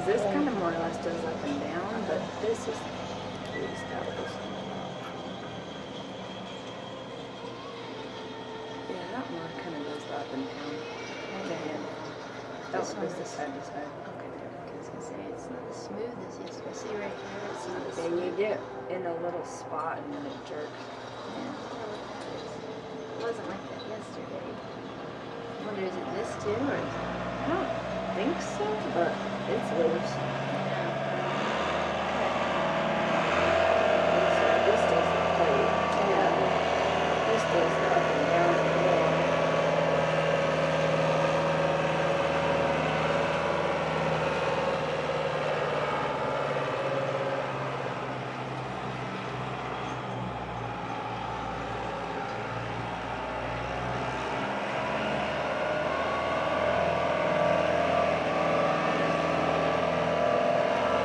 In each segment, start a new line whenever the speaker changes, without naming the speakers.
Because this kind of more or less does up and down, but this is least out of this. Yeah, that one kind of goes up and down. The hand. That one goes side to side.
Okay, I was gonna say it's not as smooth as you can see right there. It's not as
And you
smooth.
get in a little spot and then it jerks.
Yeah, it wasn't like that yesterday. I wonder, is it this too, or is it?
I don't think so, but it's loose. So this does the plate. Yeah. This does the up and down and more.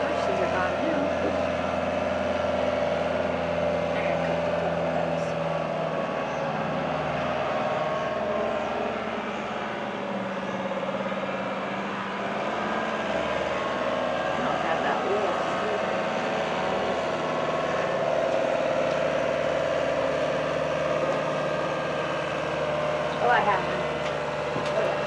Horses are gone now. I gotta cut the couple of those. I don't have that wool either. Oh, I have one. Oh, yeah.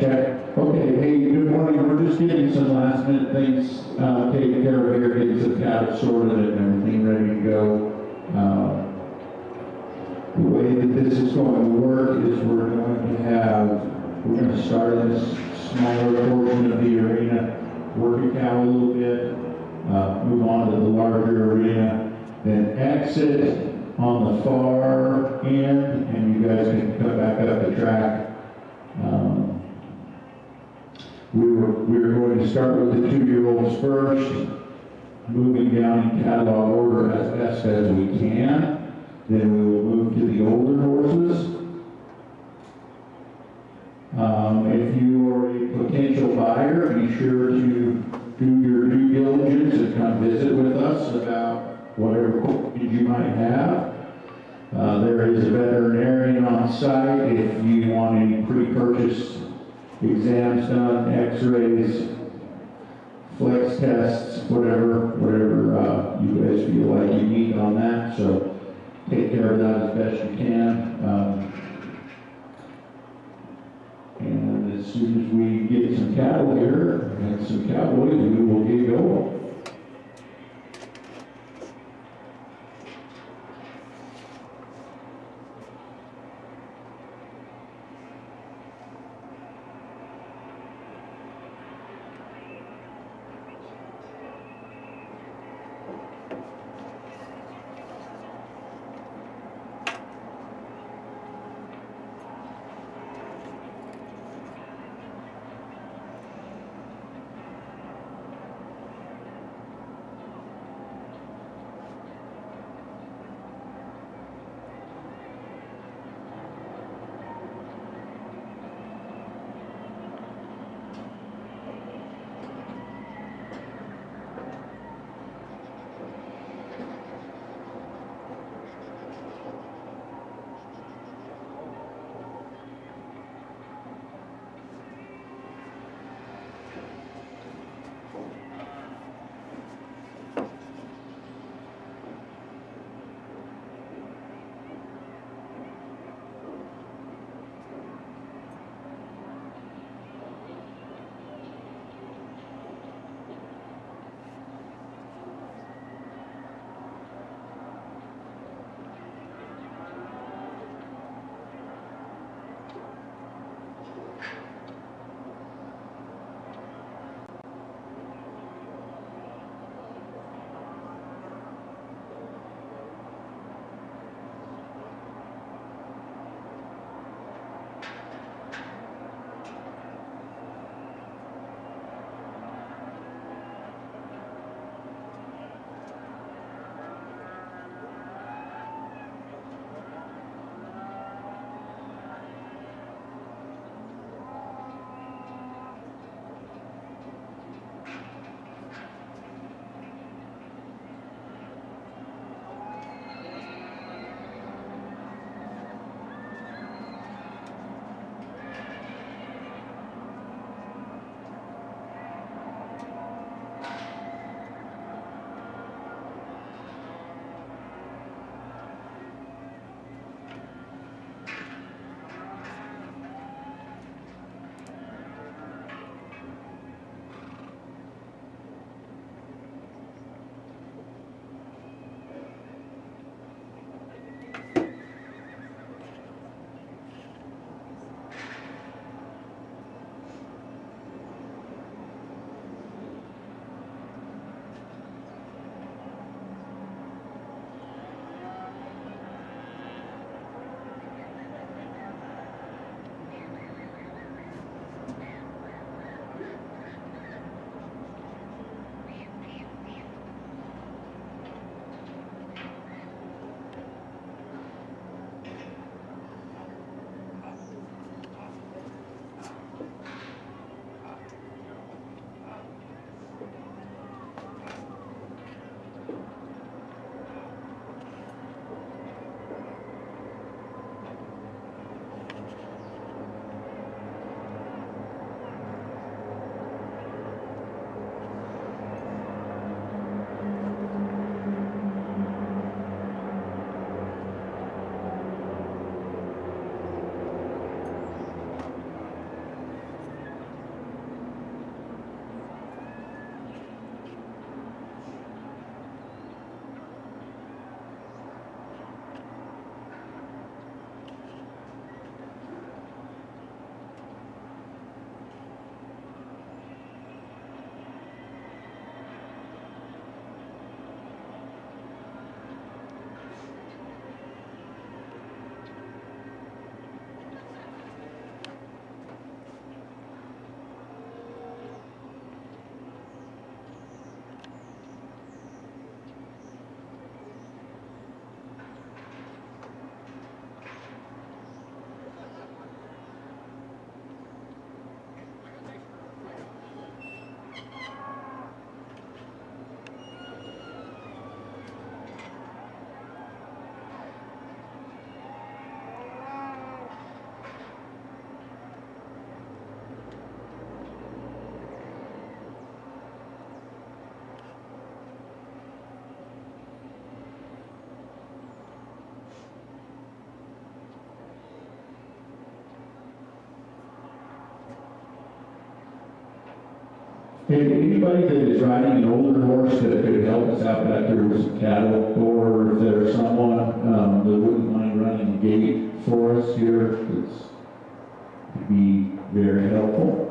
check. Okay, hey, good morning. We're just getting some last minute things taken care of here, getting some cattle sorted and everything ready to go. The way that this is going to work is we're going to start in this smaller portion of the arena, work a cow a little bit, move on to the larger arena, then exit on the far end, and you guys can come back up the track. We were going to start with the 2-year-olds first, moving down in catalog order as best as we can. Then we will move to the older horses. If you are a potential buyer, be sure to do your due diligence and come visit with us about whatever questions you might have. There is a veterinarian on site if you want any pre-purchase exams done, x-rays, flex tests, whatever you guys feel like you need on that. So take care of that as best you can. And as soon as we get some cattle here and some cowboys, we will get going. Hey, anybody that is riding an older horse that could help us out back there with some cattle, or if there's someone that wouldn't mind running the gate for us here, it's would be very helpful.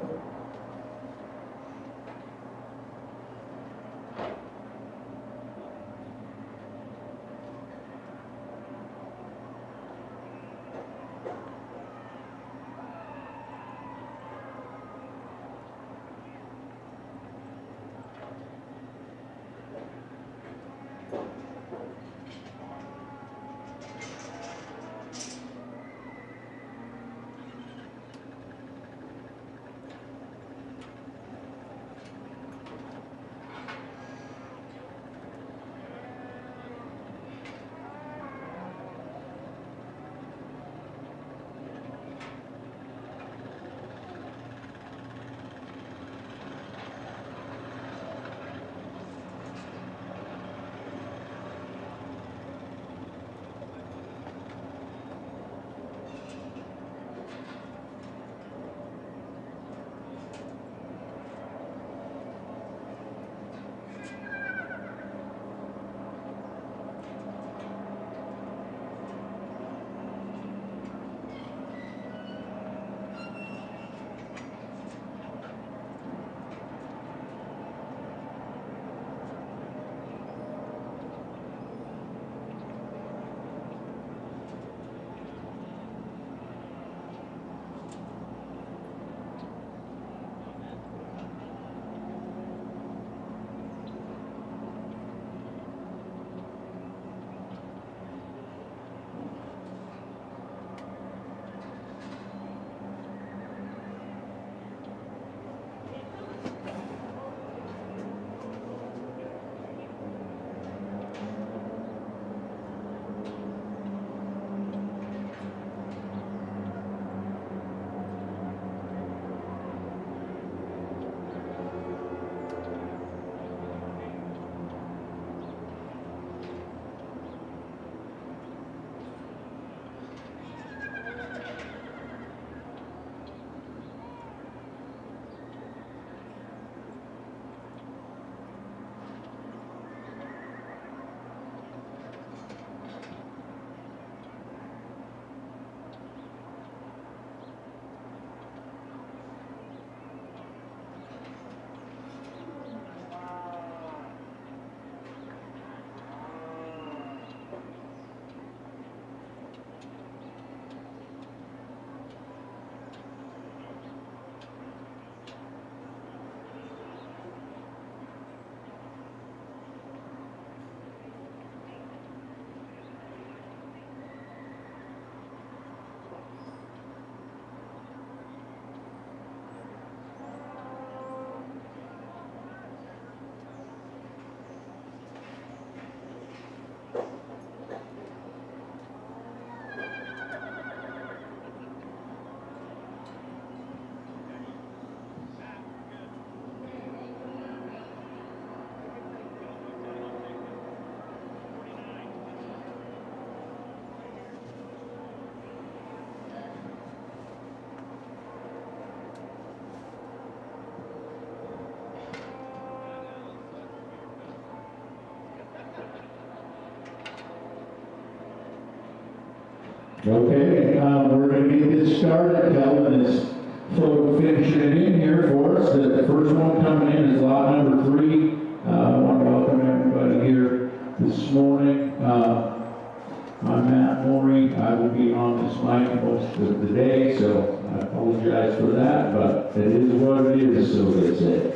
Okay, we're going to get this started. Kelvin is finishing it in here for us. The first one coming in is lot number 3. I want to welcome everybody here this morning. I'm Matt Morey. I will be on this mic most of the day, so I apologize for that, but it is what it is, so they say.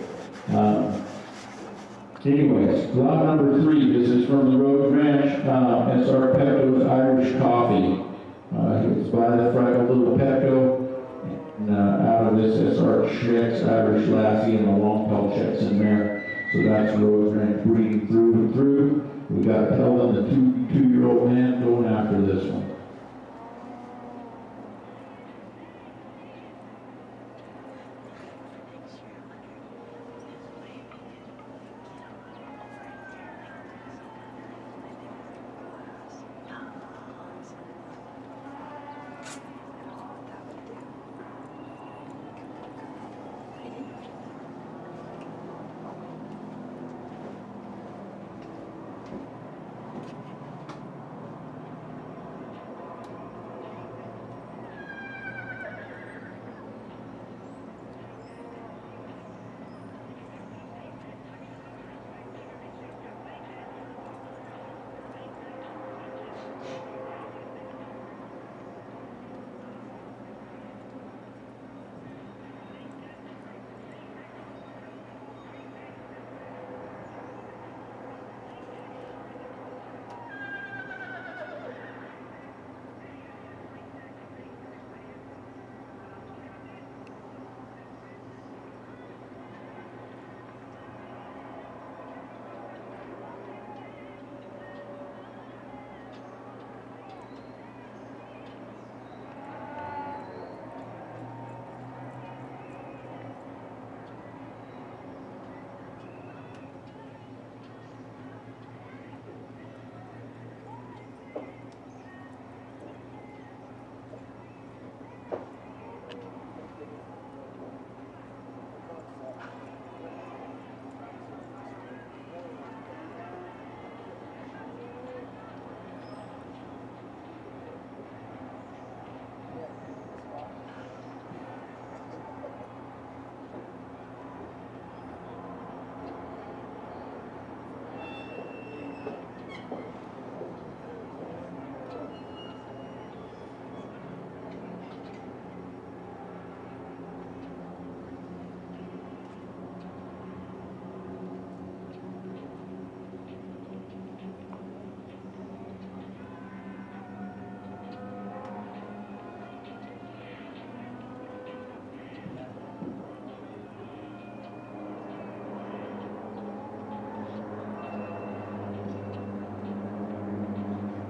Anyways, lot number 3, this is from the Road Ranch, SR Petco's Irish Coffee. It's by the Fraggle Little Petco, and out of this SR checks, Irish Lassie, and the long tail checks in there. So that's Road Ranch breeding through and through. We got Kelvin, the two-year-old man, going after this one.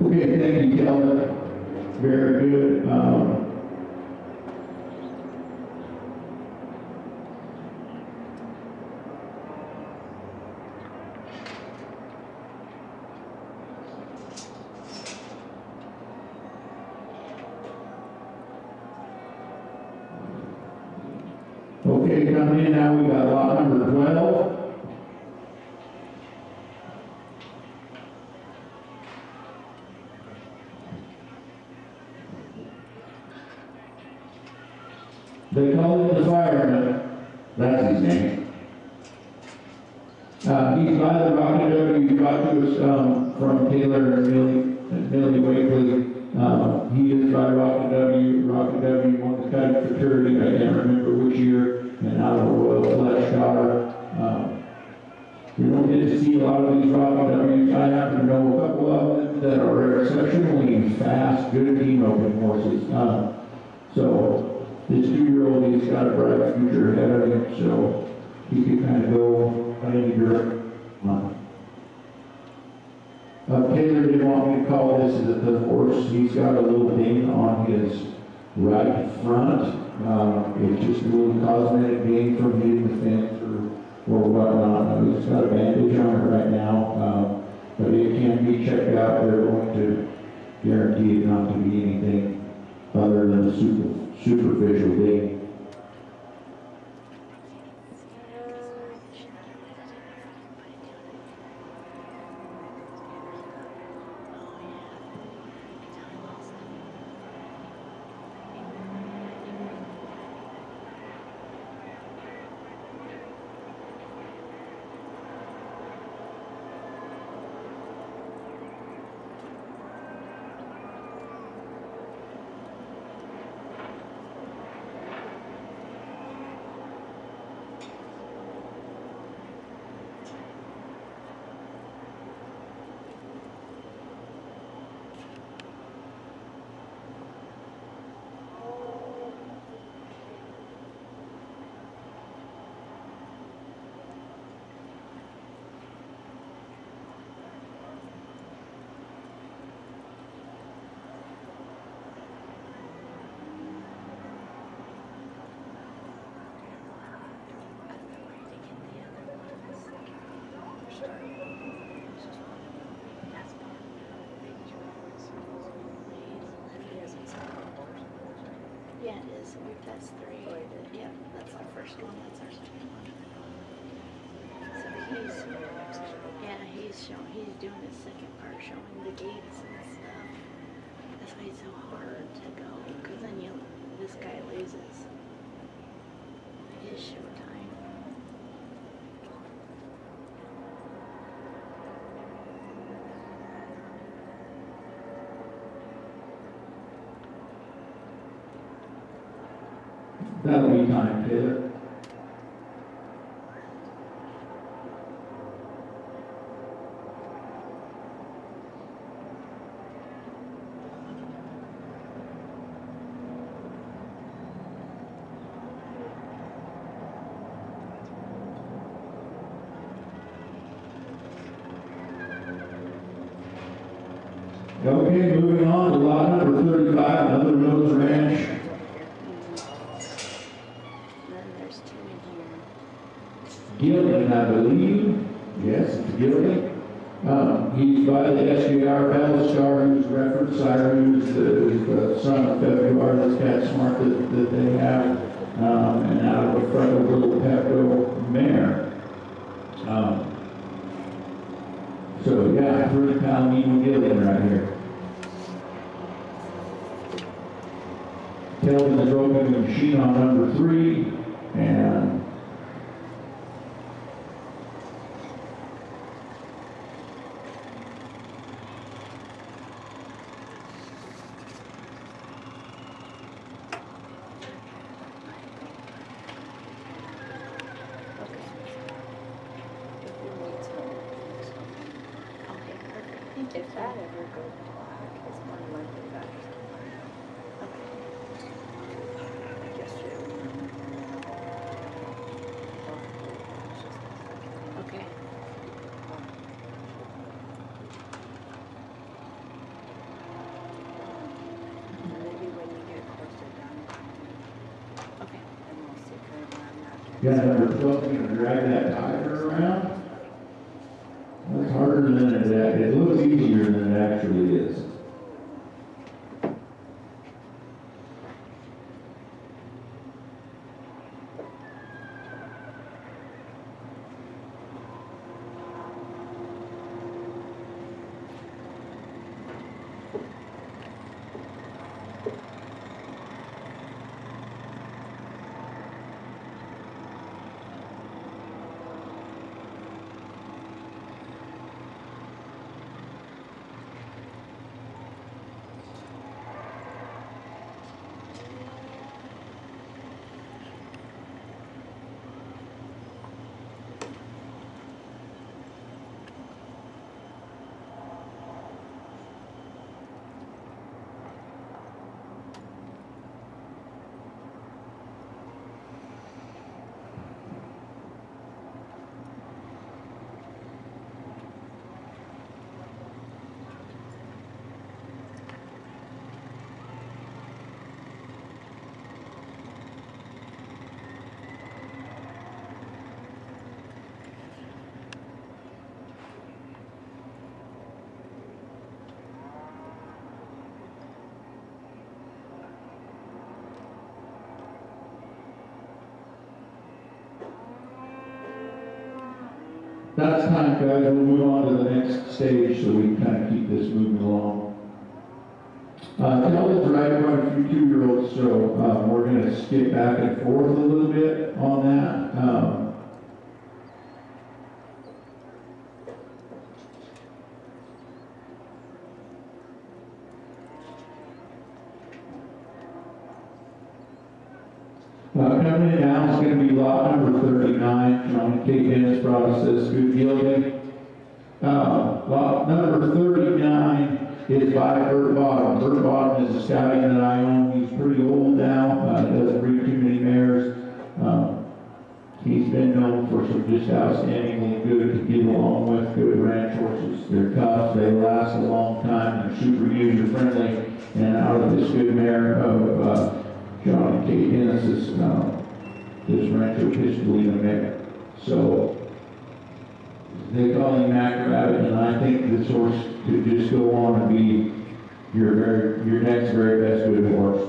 Okay, thank you, Kelly. Very good. Okay, coming in now, we got lot number 12. They call him the fireman. That's his name. He's by the Rocket W. He got to us from Taylor and Millie Wakely. He is by Rocket W. Rocket W. won the Kite fraternity. I can't remember which year. And out of a Royal Flesh Scholar. We don't get to see a lot of these Rocket W's. I happen to know a couple of them that are exceptionally fast, good team open horses. So this 2-year-old, he's got a bright future ahead of him, so he can kind of go any direction. Taylor didn't want me to call this the horse. He's got a little ding on his right front. It's just a little cosmetic ding from hitting the fence or whatnot. He's got a bandage on it right now, but it can be checked out. They're going to guarantee it not to be anything other than a superficial ding.
Yeah, it is. That's 3. Yeah, that's our first one. That's our second one. So he's he's doing his second part, showing the gates and stuff. That's why it's so hard to go, because then this guy loses his show time.
That'll be time, Taylor. Okay, moving on to lot number 35, another Rose Ranch.
And then there's two in here.
Gillian, I believe. Yes, it's Gillian. He's by the SJR Battlestar, who's referenced Cyrus, the son of February, this cat smart that they have, and out of the front of a little Pepto mare. So yeah, 30-pound Needle Gillian right here. Kelvin is opening the machine on number 3, and
Okay, perfect.
If that ever goes black, it's more likely that I guess you.
Okay.
Maybe when you get closer down,
Okay.
and we'll see kind of where I'm at.
yeah, number 12, you're gonna drag that tire around. That's harder than it looks easier than it actually is. That's time, guys. We'll move on to the next stage so we can kind of keep this moving along. Kelvin's riding quite a few 2-year-olds, so we're going to skip back and forth a little bit on that. Coming in now is going to be lot number 39. John K. Dennis brought us this good yielding. Lot number 39 is by Bert Bottom. Bert Bottom is a stallion that I own. He's pretty old now. Doesn't breed too many mares. He's been known for some just outstandingly good to get along with, good ranch horses. They're tough, they last a long time, they're super user friendly, and out of this good mare of John and Kate Dennis, this Rancho Pistolina mare. So they call him Mac Rabbit, and I think this horse could just go on and be your next very best good horse.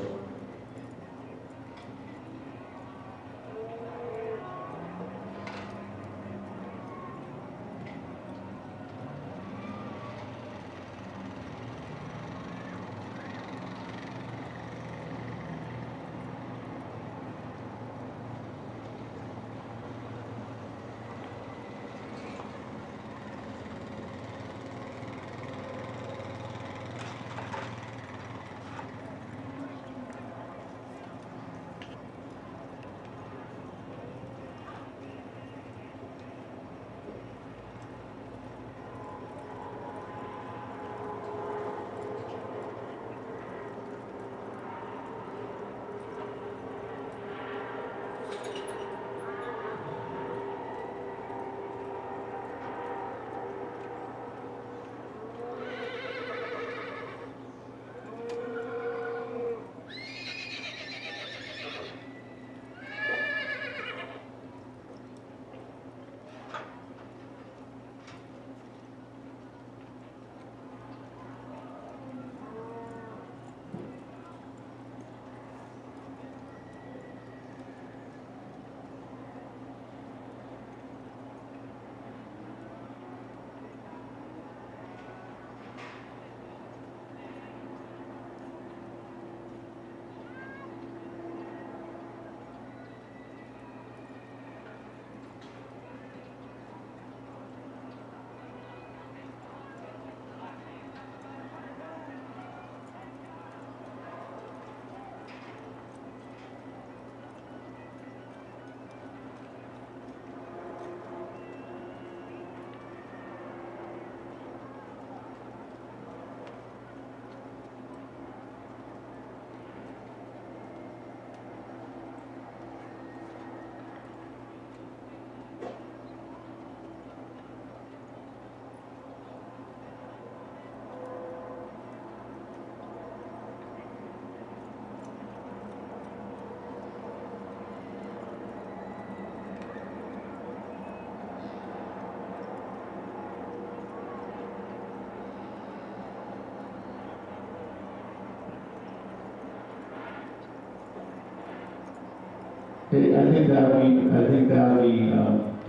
I think that'll be,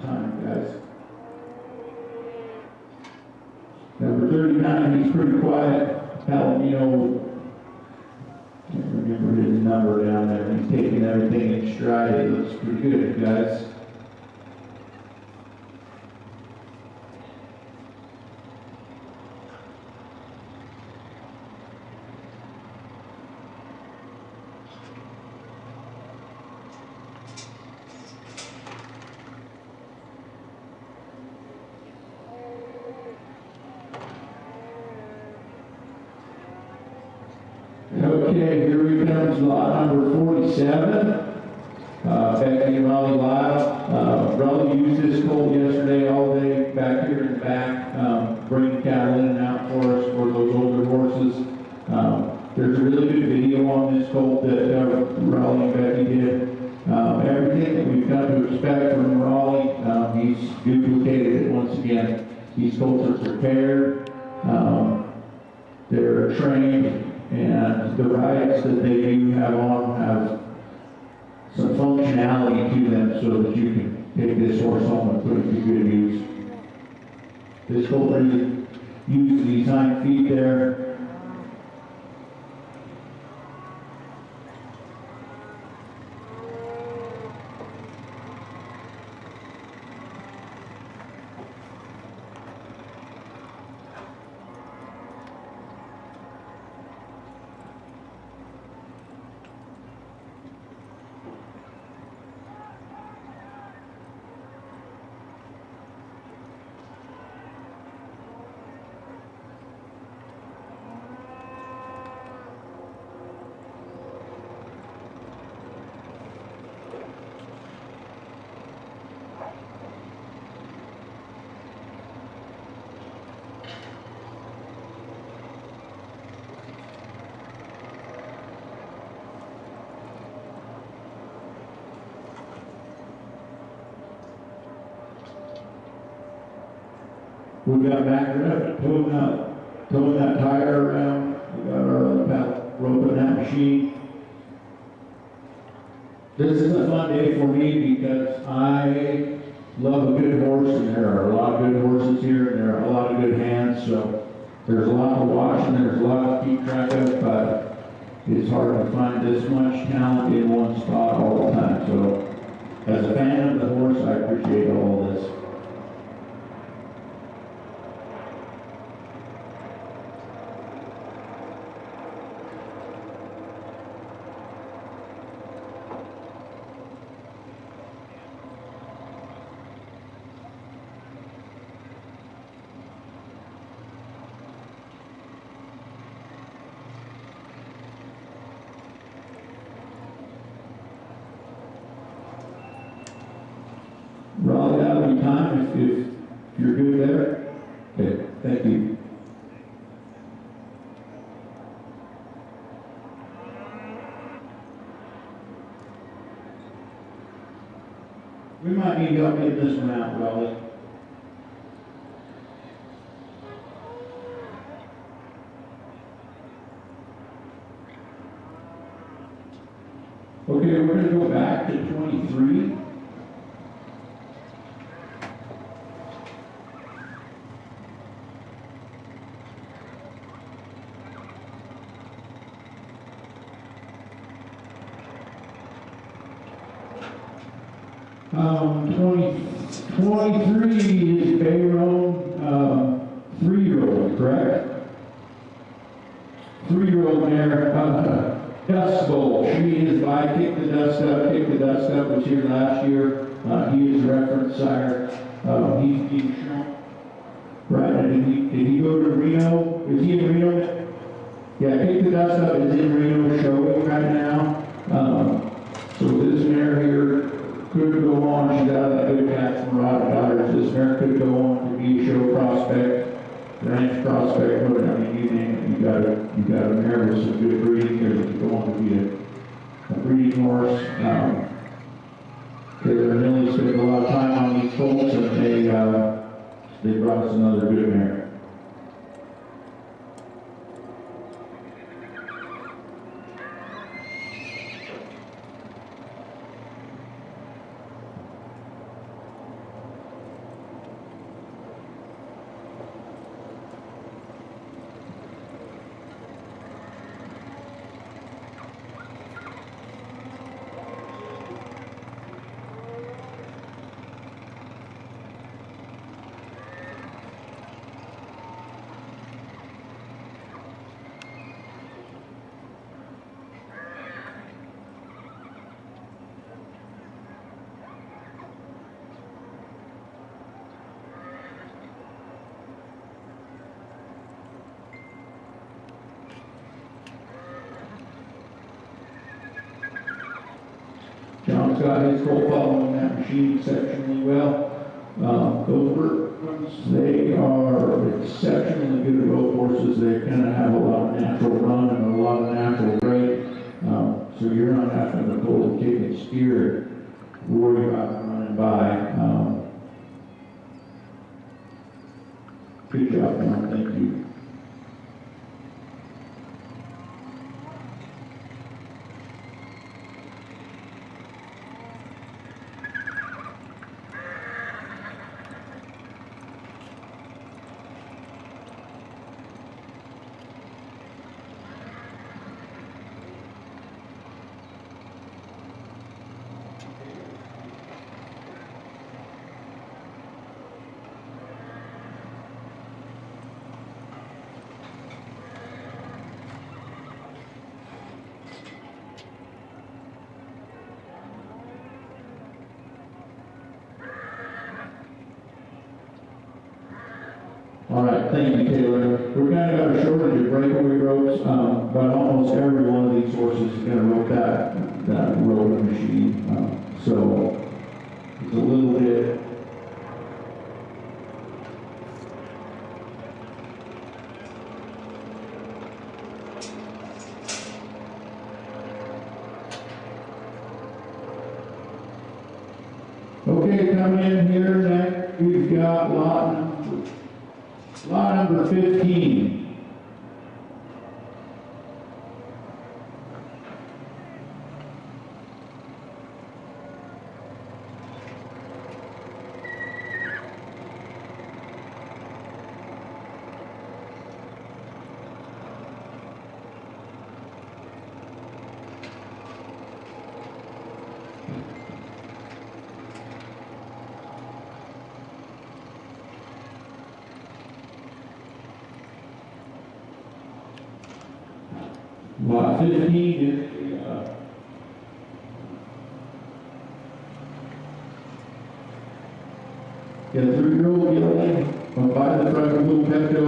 time, guys. Number 39, he's pretty quiet. Palomino, can't remember his number down there. He's taking everything in stride. It looks pretty good, guys. Okay, here he comes, lot number 47. Becky and Raleigh Lyle. Raleigh used this colt yesterday all day back here in the back, bringing cattle in and out for us for those older horses. There's a really good video on this colt that Raleigh and Becky did. Everything that we've come to expect from Raleigh, he's duplicated it once again. These colts are prepared, they're trained, and the rides that they do have on have some functionality to them so that you can take this horse home and put it to good use. This colt really uses these hind feet there. We got back up, towing that tire around. We got our other pal roping that machine. This is a fun day for me because I love a good horse, and there are a lot of good horses here, and there are a lot of good hands. So there's a lot to watch, and there's a lot to keep track of. But it's hard to find this much talent in one spot all the time. So as a fan of the horse, I appreciate all of this. Raleigh, that'll be time if you're good there. Okay, thank you. We might need help getting this one out, Raleigh. Okay, we're going to go back to 23. Um, 23 is Bayron, 3-year-old, correct? 3-year-old mare, Dust Bowl. She is by Kick the Dust Up was here last year. He is reference sire. He's being shown. Right, did he go to Reno? Is he in Reno? Yeah, Kick the Dust Up is in Reno showing right now. So this mare here could go on. She's out of that good match from Rod Daughters. This mare could go on to be a show prospect, ranch prospect, whatever. I mean, you name it. You got a mare with some good breeding here that could go on to be a breeding horse. Taylor and Millie spent a lot of time on these colts, and they brought us another good mare. Sean's got his goal following that machine exceptionally well. Those workers, they are exceptionally good at road horses. They kind of have a lot of natural run and a lot of natural rate. So you're not having to pull and kick and steer, worry about them running by. Good job, John. Thank you. All right, thank you, Taylor. We're kind of got a shortage of breakaway ropes, but almost every one of these horses is going to rope that roping machine. So it's a little bit. Okay, coming in here next, we've got lot number 15. Lot 15 is got a 3-year-old gelding by the front of Little Petco.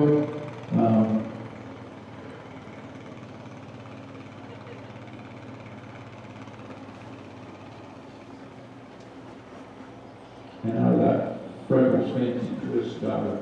And out of that Freckles fancy twist daughter.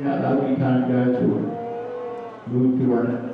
Yeah, that'll be time, guys. We'll move to our next.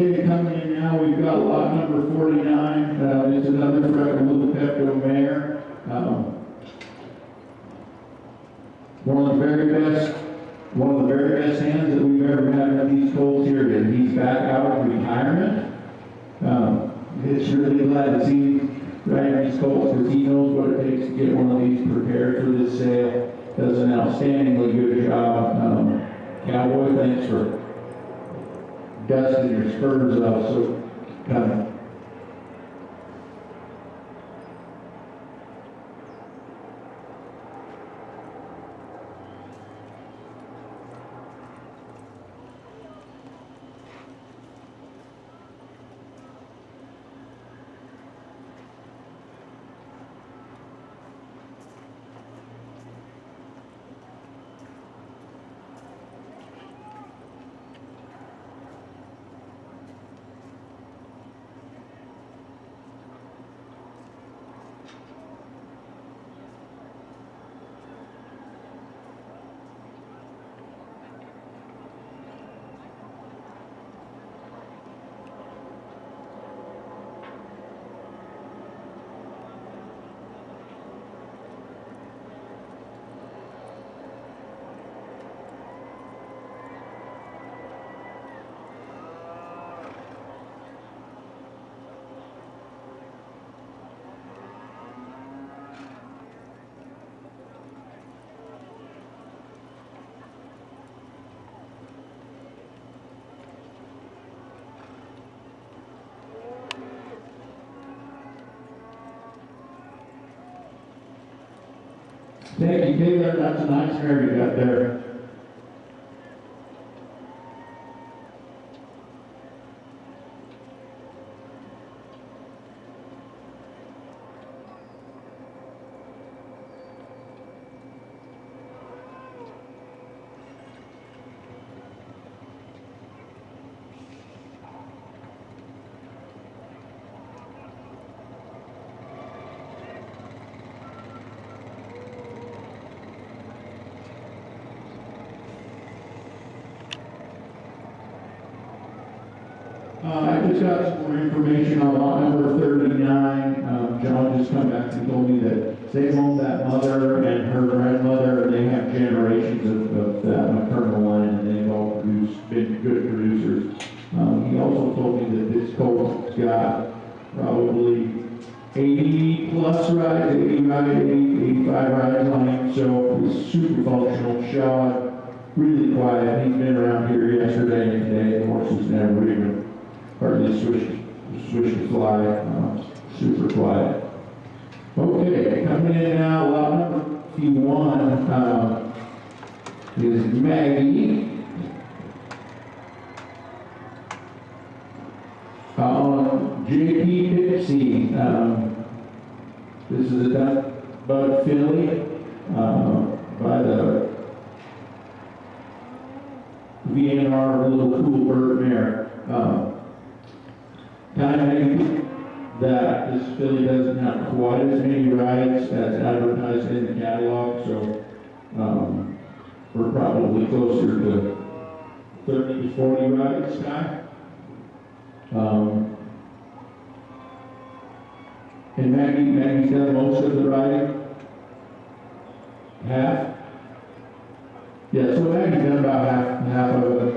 Okay, coming in now, we've got lot number 49. It's another Freckled Little Pepto mare. One of the very best hands that we've ever had of these colts here. And he's back out of retirement. It's really glad to see him riding these colts because he knows what it takes to get one of these prepared for this sale. Does an outstandingly good job. Cowboy, thanks for dusting your spurs off. So kind of thank you, Taylor. That's a nice mare you got there. I just got some more information on lot number 39. John just come back and told me that they own that mother and her grandmother. They have generations of that maternal line, and they've all been good producers. He also told me that this colt's got probably 80 plus rides, 80 rides, 85 rides on him, so it's super functional, shod, really quiet. He's been around here yesterday and today. The horse has never even hardly switch to fly, super quiet. Okay, coming in now, lot number 51 is Maggie. JP Pixie. This is a duck bud filly by the VNR Little Cool Bird mare. Timing that this filly doesn't have quite as many rides as advertised in the catalog, so we're probably closer to 30 to 40 rides, Sky. And Maggie's done most of the riding. Half? Yeah, so Maggie's done about half of it.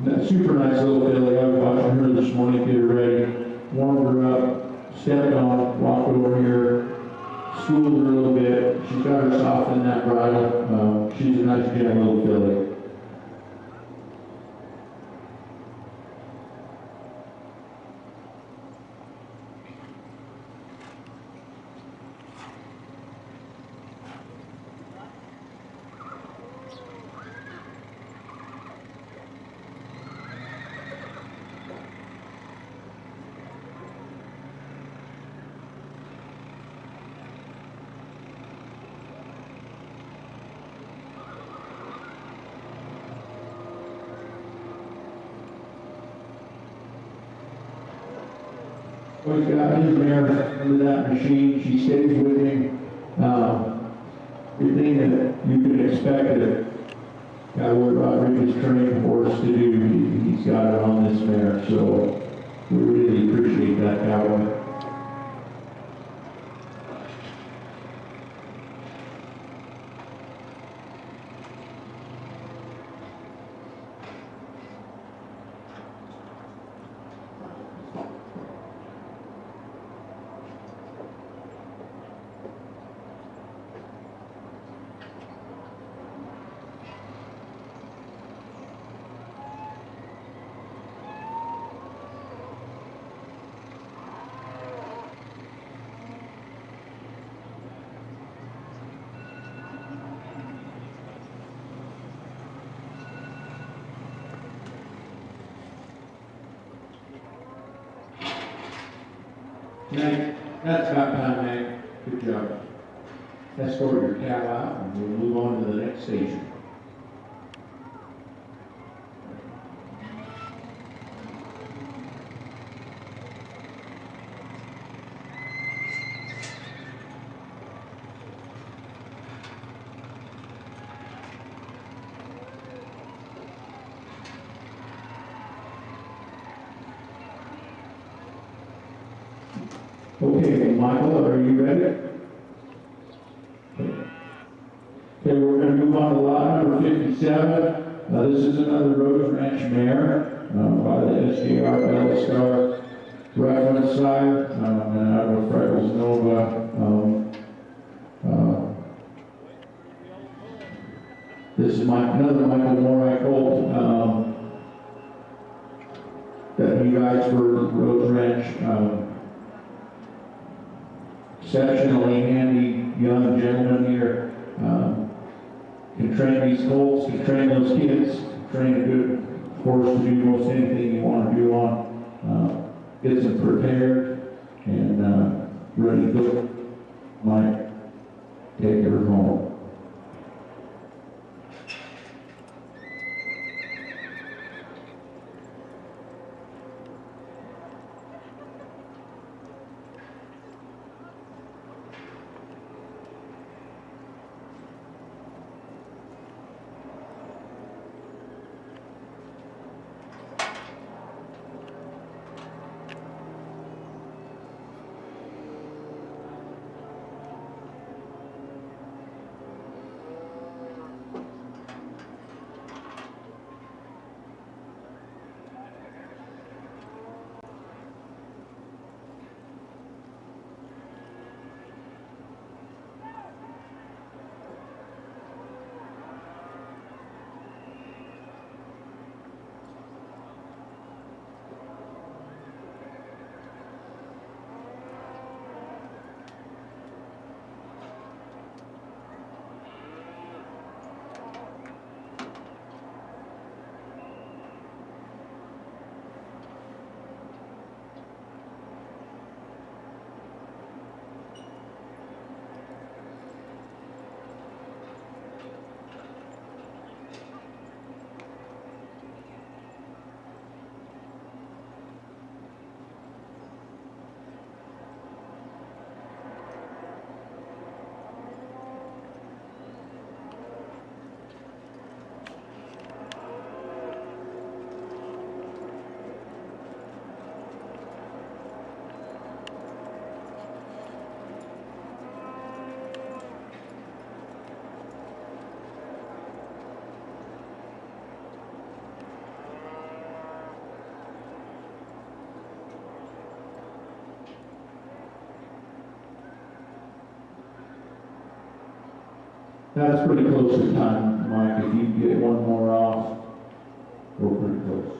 That super nice little filly. I was watching her this morning get her ready, warmed her up, stepped on, walked over here, schooled her a little bit. She's got her soft in that bridle. She's a nice, gentle little filly. He's got his mare into that machine. She stays with him. Everything that you could expect got what Rodriguez trained horse to do. He's got it on this mare, so we really appreciate that cowboy. Meg, that's about time, Meg. Good job. Escort your cow out and we'll move on to the next station. Okay, Michael, are you ready? Okay, we're going to move on to lot number 57. This is another Rose Ranch mare by the SJR Bella Star reference side, and out of Freckles Nova. This is another Michael Morai colt that he rides for Rose Ranch. Exceptionally handy young gentleman here. Can train these colts, can train those kids, can train a good horse to do most anything you want to do on. Gets them prepared and ready to go. Might take her home. That's pretty close to time, Mike. If you can get one more off, we're pretty close.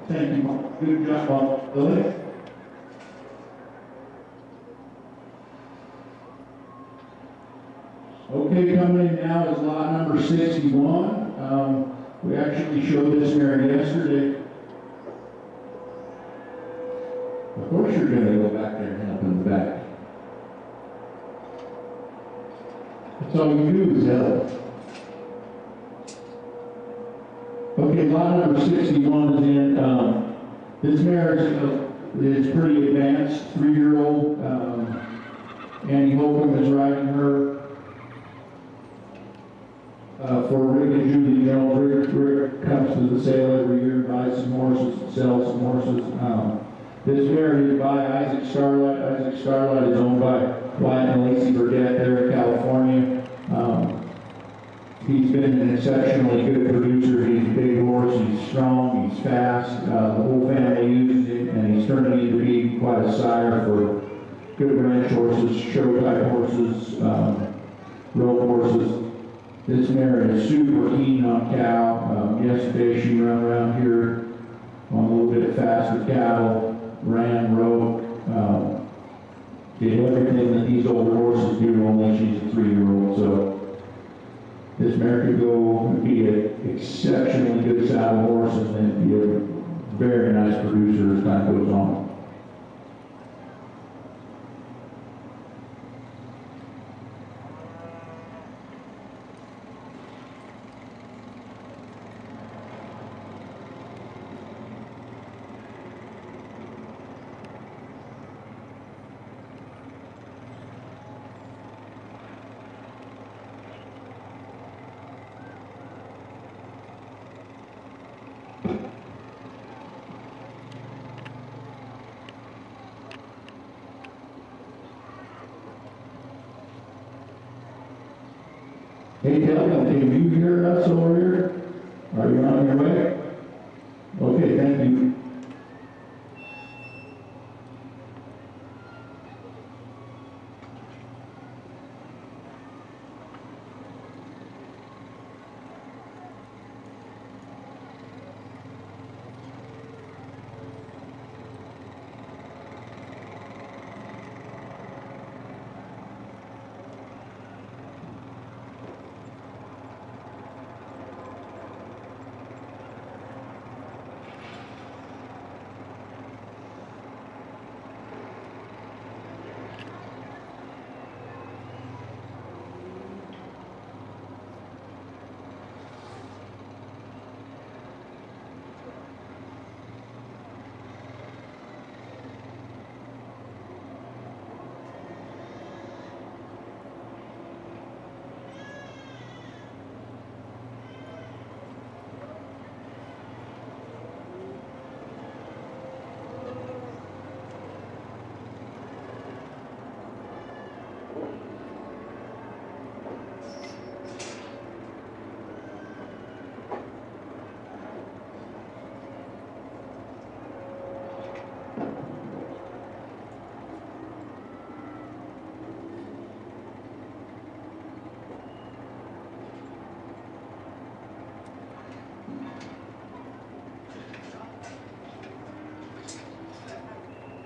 Thank you, Mike. Good job, Billy. Okay, coming in now is lot number 61. We actually showed this mare yesterday. Of course you're going to go back there and help in the back. That's all you do is help. Okay, lot number 61 is in, this mare is pretty advanced, 3-year-old. Andy Holcomb is riding her for Rick and Julie Jones. Rick comes to the sale every year, buys some horses, sells some horses. This mare is by Isaac Starlight. Isaac Starlight is owned by Wyatt and Lacey Burdett there in California. He's been an exceptionally good producer. He's a big horse, he's strong, he's fast. The whole family uses him, and he's turning into be quite a sire for good ranch horses, show type horses, road horses. This mare is super keen on cow. Yesterday she ran around here on a little bit faster cattle, ran, rode, did everything that these old horses do, only she's a 3-year-old. So this mare could go and be an exceptionally good saddle horse and be a very nice producer as time goes on. Hey, Kelvin, can you hear us over here? Are you on your way? Okay, thank you.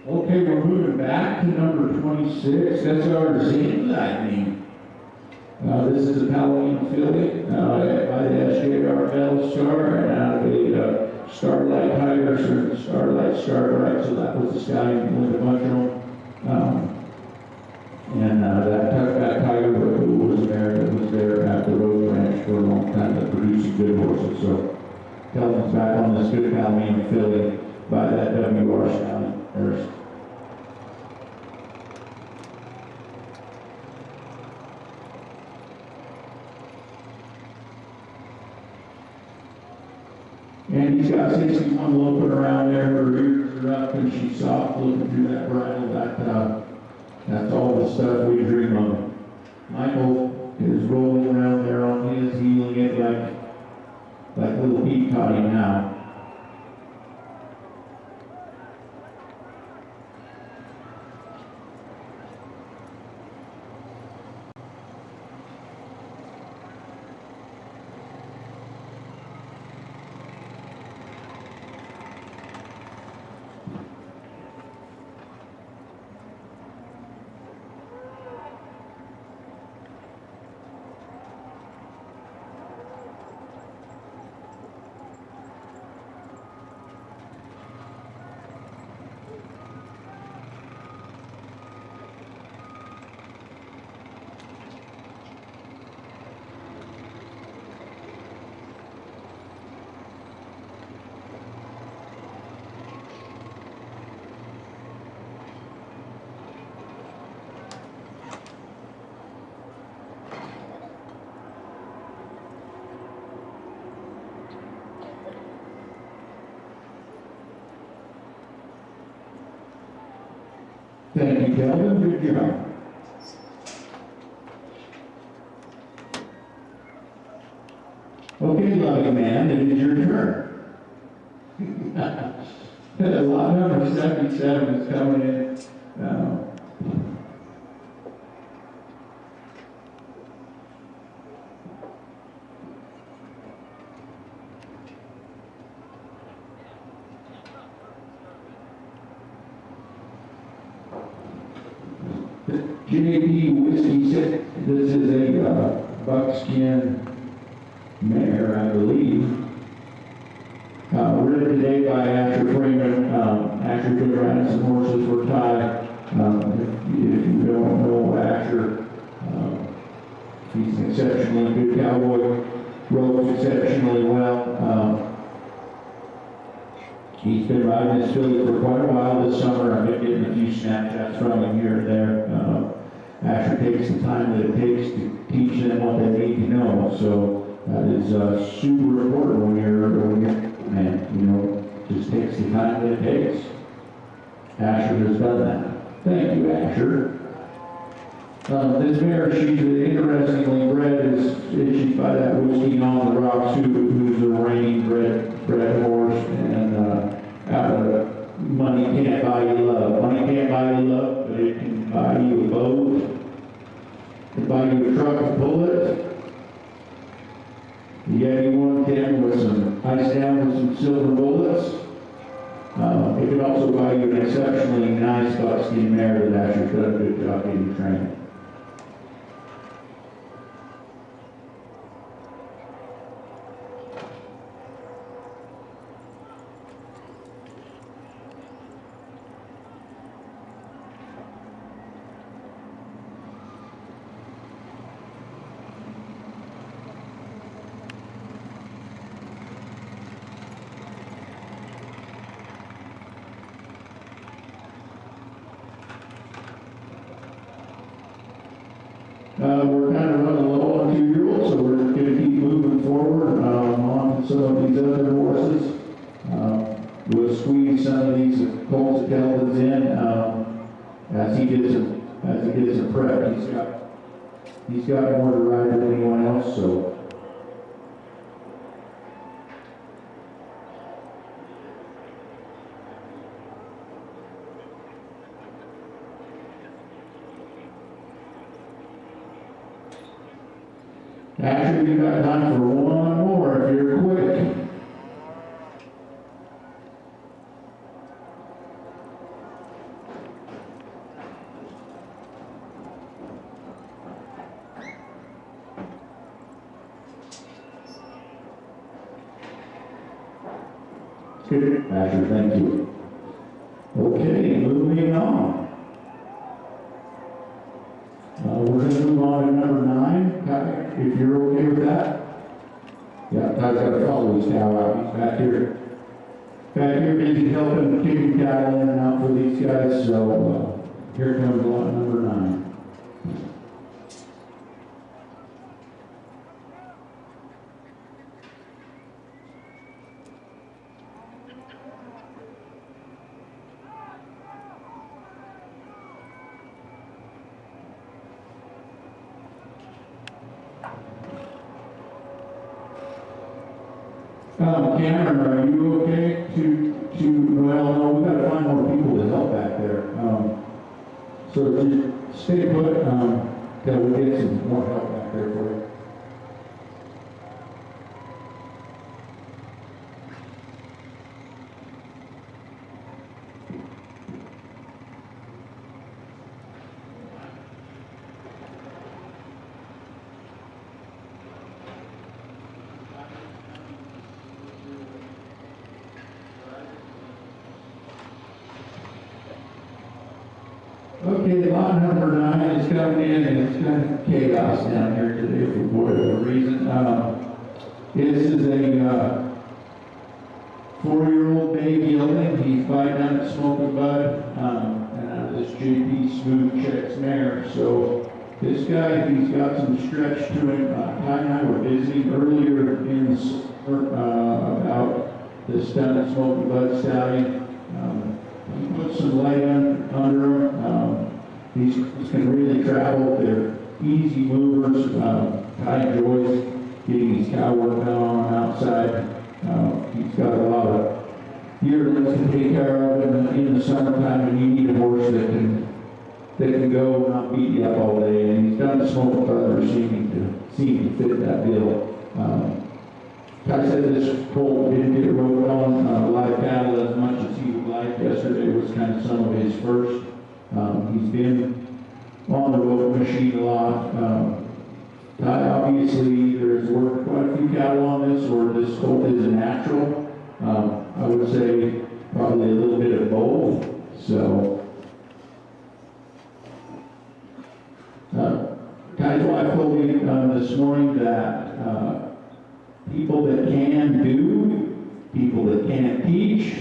Okay, we're moving back to number 26. That's our Zane Lightning. This is a Halloween filly by the SJR Metal Star and out of a Starlight Tigers or Starlight, so that was the stallion with the mushroom. That Tiger was a mare that was there at the Road Ranch for a long time that produced good horses. So Kelvin's back on this good Halloween filly by that WR stallion. And he's got 61 loping around there, her ears are up and she's soft looking through that bridle. That's all the stuff we dream of. Michael is rolling around there on his, healing it like little Pete Toddy now. Thank you, Kelvin, good job. Okay, lovely man, it is your turn. A lot number 77 is coming in. JP Whiskey said this is a buckskin mare, I believe. Ridden today by Asher Freeman. Asher took around some horses were tied. If you don't know Asher, he's an exceptionally good cowboy. Rode exceptionally well. He's been riding this filly for quite a while this summer. I've been getting a few snapshots from him here and there. Asher takes the time that it takes to teach them what they need to know. So that is super important when you're man, you know, just takes the time that it takes. Asher has done that. Thank you, Asher. This mare, she's interestingly bred, she's by that Whiskey on the Rocks, who's a reigning bred horse, and money can't buy you love. Money can't buy you love, but it can buy you a boat, it can buy you a truck to pull it. You get you 110 with some ice down with some silver bullets. It can also buy you an exceptionally nice buckskin mare that Asher's done a good job getting trained. We're kind of running low on 2-year-olds, so we're going to keep moving forward on some of these other horses. We'll squeeze some of these colts that Kelvin's in as he gets them prepped. He's got more to ride than anyone else, so. Actually, you got time for one more if you're quick. Good, Asher, thank you. Okay, moving on. We're going to move on to number 9, Ty, if you're okay with that. Yeah, Ty's got to follow his cow out. He's back here. Back here busy helping kicking cattle in and out for these guys. So here comes lot number 9. Cameron, are you okay well, no, we gotta find more people to help back there. So just stay put, till we get some more help back there for you. Okay, lot number 9 is coming in, and it's kind of chaos down here today for whatever reason. This is a 4-year-old baby gelding. He's fighting out at Smoking Bud, and out of this JP Smooth Checks mare. So this guy, he's got some stretch to him. Ty and I were busy earlier in about this down at Smoking Bud stallion. put some light under them. These can really travel. They're easy movers. Ty enjoys getting his cow work on outside. He's got a lot of yearlings to take care of in the summertime, and you need a horse that can go and not beat you up all day. And he's done smoke with others, seeming to fit that bill. Ty said this colt didn't get rode on live cattle as much as he would like. Yesterday was kind of some of his first. He's been on the road machine a lot. Ty obviously either has worked quite a few cattle on this, or this colt is a natural. I would say probably a little bit of both. So, Ty's wife told me this morning that people that can do, people that can't teach,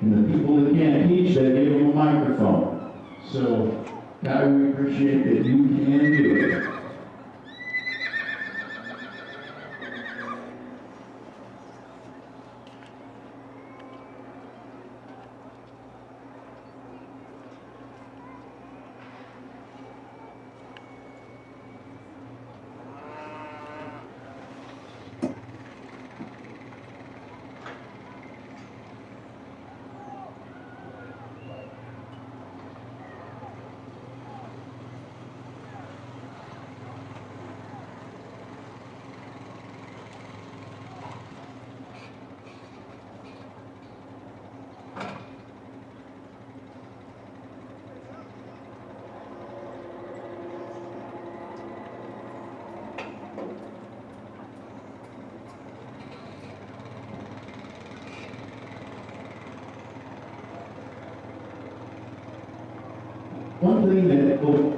and the people that can't teach, they give them a microphone. So, Ty, we appreciate that you can do it. One thing that both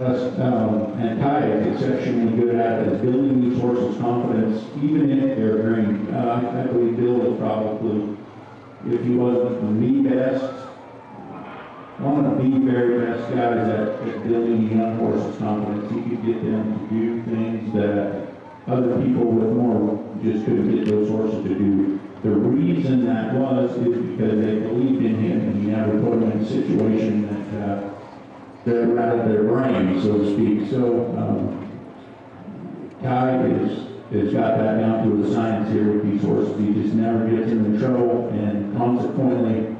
us and Ty is exceptionally good at is building these horses' confidence, even if they're green. I believe Bill is probably, if he wasn't the best, one of the very best guys at building young horses' confidence. He could get them to do things that other people with more just couldn't get those horses to do. The reason that is because they believed in him, and he never put them in a situation that they're out of their brain, so to speak. So Ty has got that down to a science here with these horses. He just never gets them in trouble, and consequently,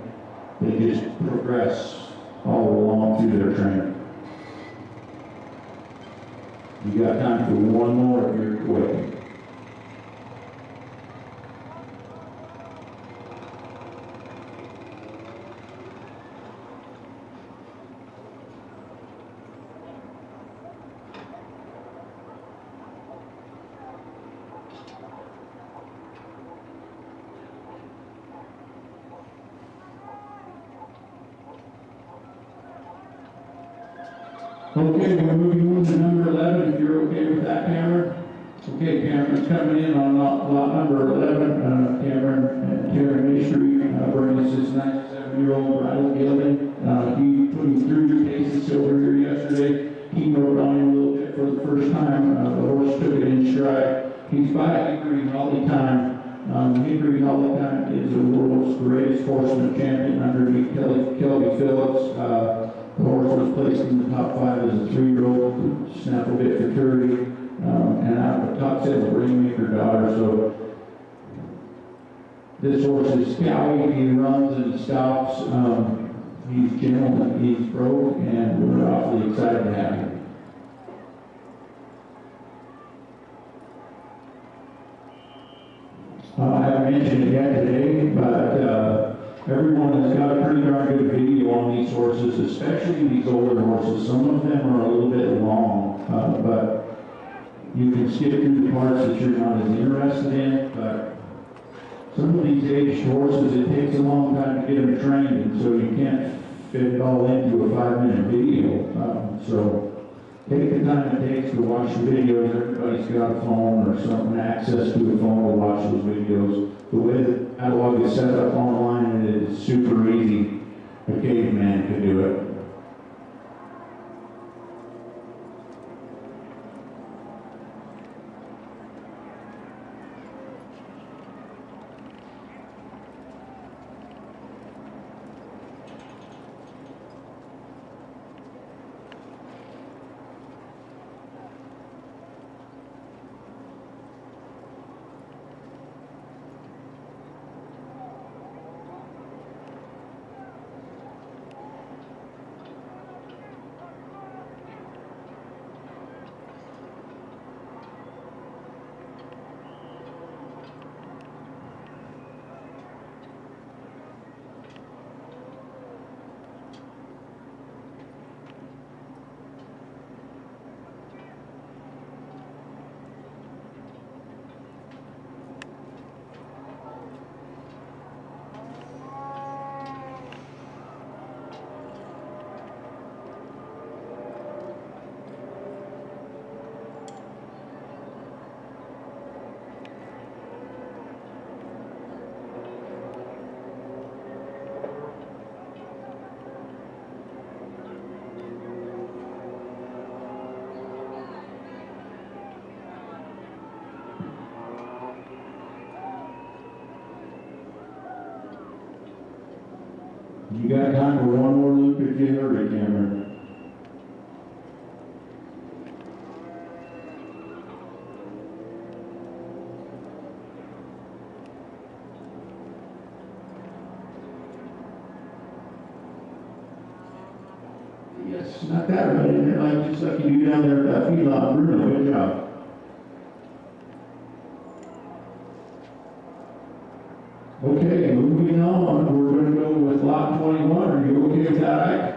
they just progress all along through their training. You got time for one more if you're quick. Okay, we're moving on to number 11, if you're okay with that, Cameron. Okay, Cameron's coming in on lot number 11. Karen Mystery brings this 97-year-old bridal gelding. He put him through your cases over here yesterday. He rode on him a little bit for the first time. The horse took it in stride. He's by Hickory all the time. Hickory all the time is the world's greatest horseman champion underneath Kelby Phillips. The horse was placed in the top 5 as a 3-year-old, snaffle bit futurity, and out of the top 7 Rainmaker daughter. So this horse is scouting, he runs and he stops. He's gentle, he's broke, and we're awfully excited to have him. I haven't mentioned it yet today, but everyone has got a pretty darn good video on these horses, especially these older horses. Some of them are a little bit long, but you can skip through the parts that you're not as interested in. But some of these aged horses, it takes a long time to get them trained, and so you can't fit it all into a 5-minute video. So take the time it takes to watch the videos. Everybody's got a phone or something, access to a phone to watch those videos. The way the catalog is set up online, it is super easy. A caveman could do it. You got time for one more loop if you hurry, Cameron. Yes, not that right in there, like just like you do down there at that feedlot, Bruno, good job. Okay, moving on, we're gonna go with lot 21, are you okay with that, Ike?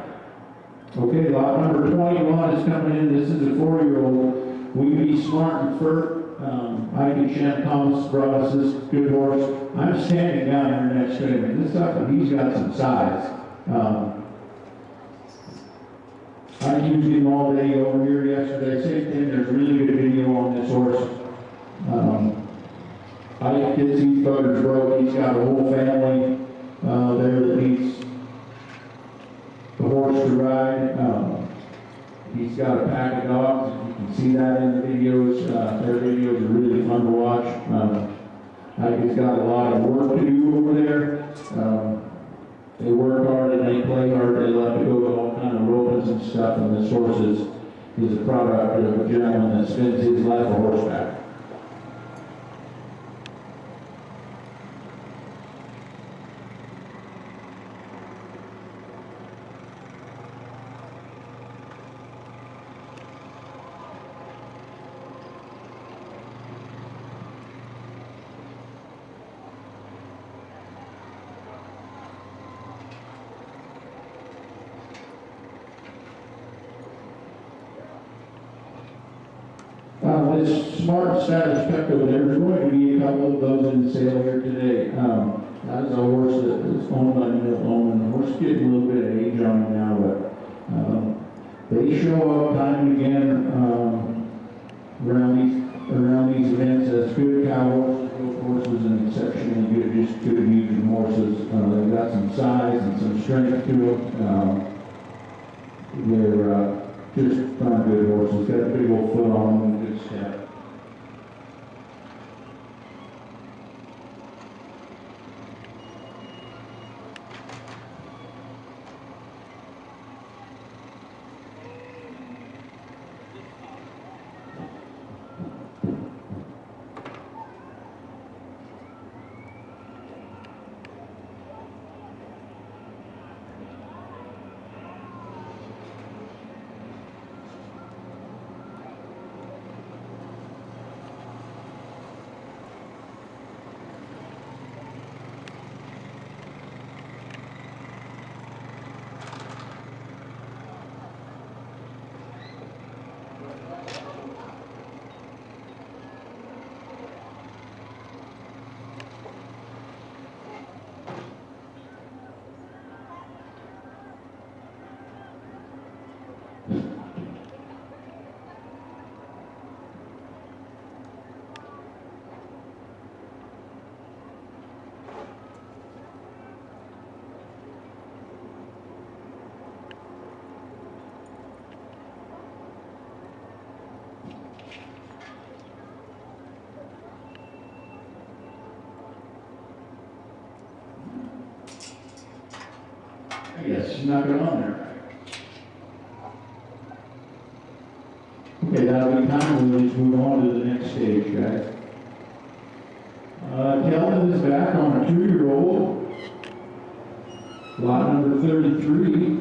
Okay, lot number 21 is coming in, this is a 4-year-old, We Be Smart and Furt. Ike and Shannon Thomas brought us this good horse. I'm standing down here next to him, and this sucker, he's got some size. I used him all day over here yesterday, same thing, there's really good video on this horse. Ike gets these buggers broke, he's got a whole family there that needs the horse to ride. He's got a pack of dogs, you can see that in the videos. Their videos are really fun to watch. Ike has got a lot of work to do over there. They work hard and they play hard, they love to go to all kind of ropes and stuff, and this horse is a product of a gentleman that spends his life on horseback. This smart status pecto, there's going to be a couple of those in sale here today. That is a horse that is owned by Mill Owen. The horse is getting a little bit of age on him now, but they show up time and again around these events as good cow horses, good horses, and exceptionally good, just good using horses. They've got some size and some strength to them. They're just darn good horses. Got a big old foot on them and a good step. Yes, knock it on there. Okay, that'll be time. We'll just move on to the next stage, guys. Kelvin is back on a 2-year-old. Lot number 33.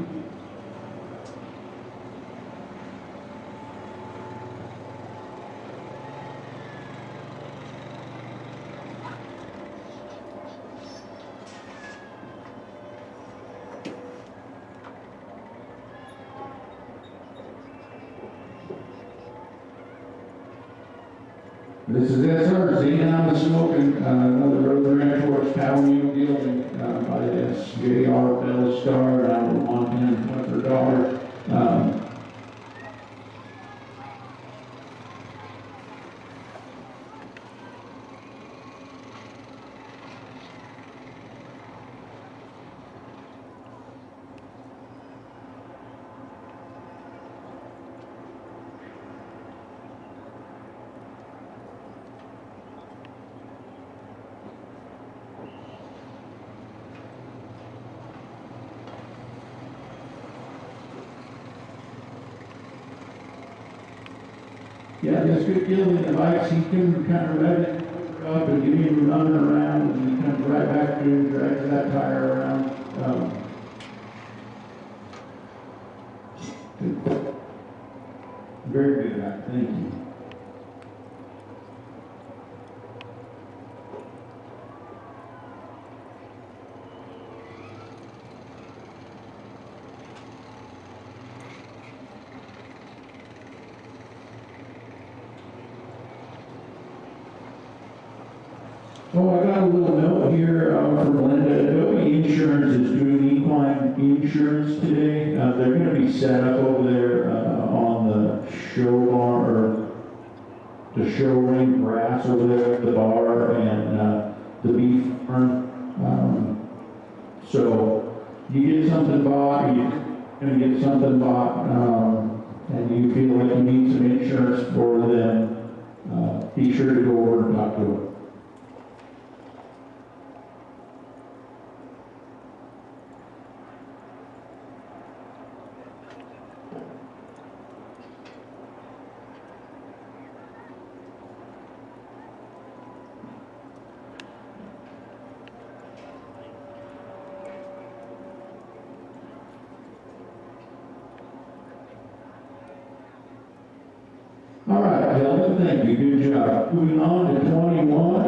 This is SR, Xenon Smoking, another Road Ranch Horse Power Mule deal by SJR Bell Star out of Montana with her daughter. Yeah, this good gelding, the bikes, he can kind of rev it up and get him running around, and he comes right back to and drags that tire around. Very good, thank you. Oh, I got a little note here from Linda. Adobe Insurance is doing equine insurance today. They're going to be set up over there on the show bar, or the show ring grass over there at the bar and the beef farm. So you get something bought, you're going to get something bought, and you feel like you need some insurance for them, be sure to go over and talk to them. All right, gentlemen, thank you. Good job. Moving on to 21.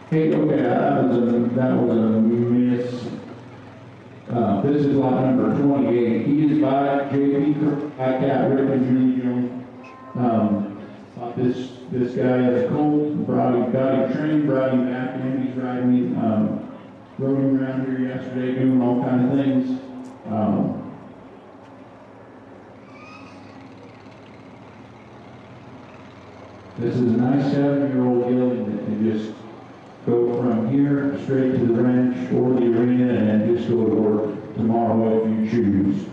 Hey, okay, that was a miss. This is lot number 28. He is by J.P. Cat Rick and Julie Jones. This guy has a colt, got him trained, brought him back, and he's riding, rode him around here yesterday, doing all kind of things. This is a nice 7-year-old gelding that can just go from here straight to the ranch or the arena and just go to work tomorrow if you choose.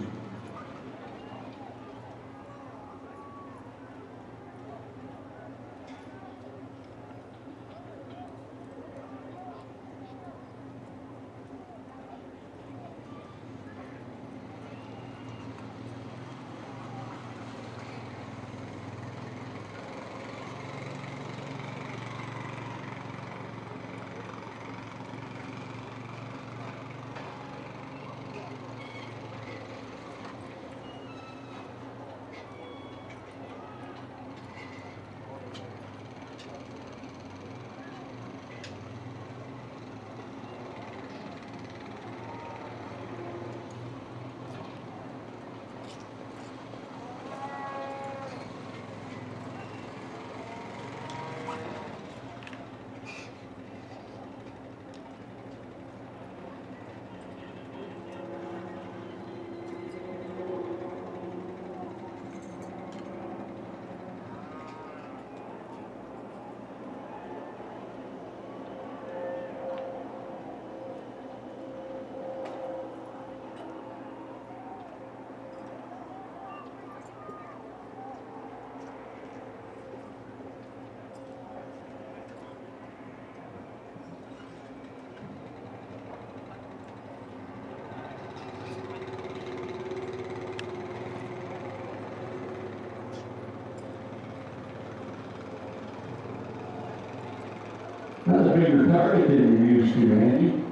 That's a bigger target than you're used to, Andy.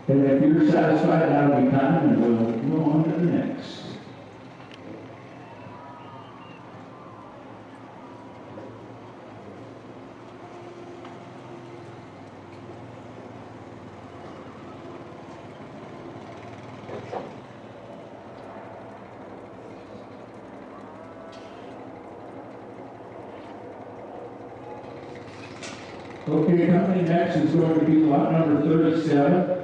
And if you're satisfied, that'll be time, and we'll go on to the next. Okay, coming next is going to be lot number 37.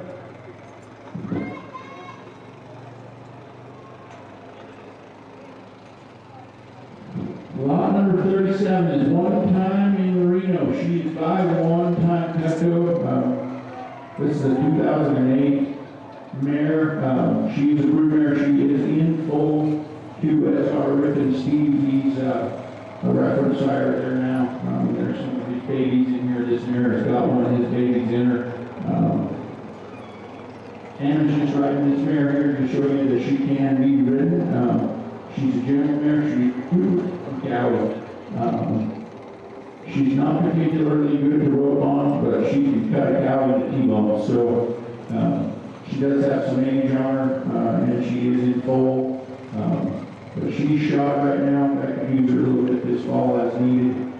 number 37 is One Time in Reno. She is by One Time Petco. This is a 2008 mare. She's a brood mare. She is in full QSR. Rick and Steve, he's a reference sire there now. There's some of his babies in here. This mare has got one of his babies in her. Anna's just riding this mare here to show you that she can be ridden. She's a gentle mare. She's cow. She's not particularly good to rope on, but she can cut a cow into T-bones. So she does have some age on her, and she is in foal. But she's shot right now. I can use her a little bit this fall as needed.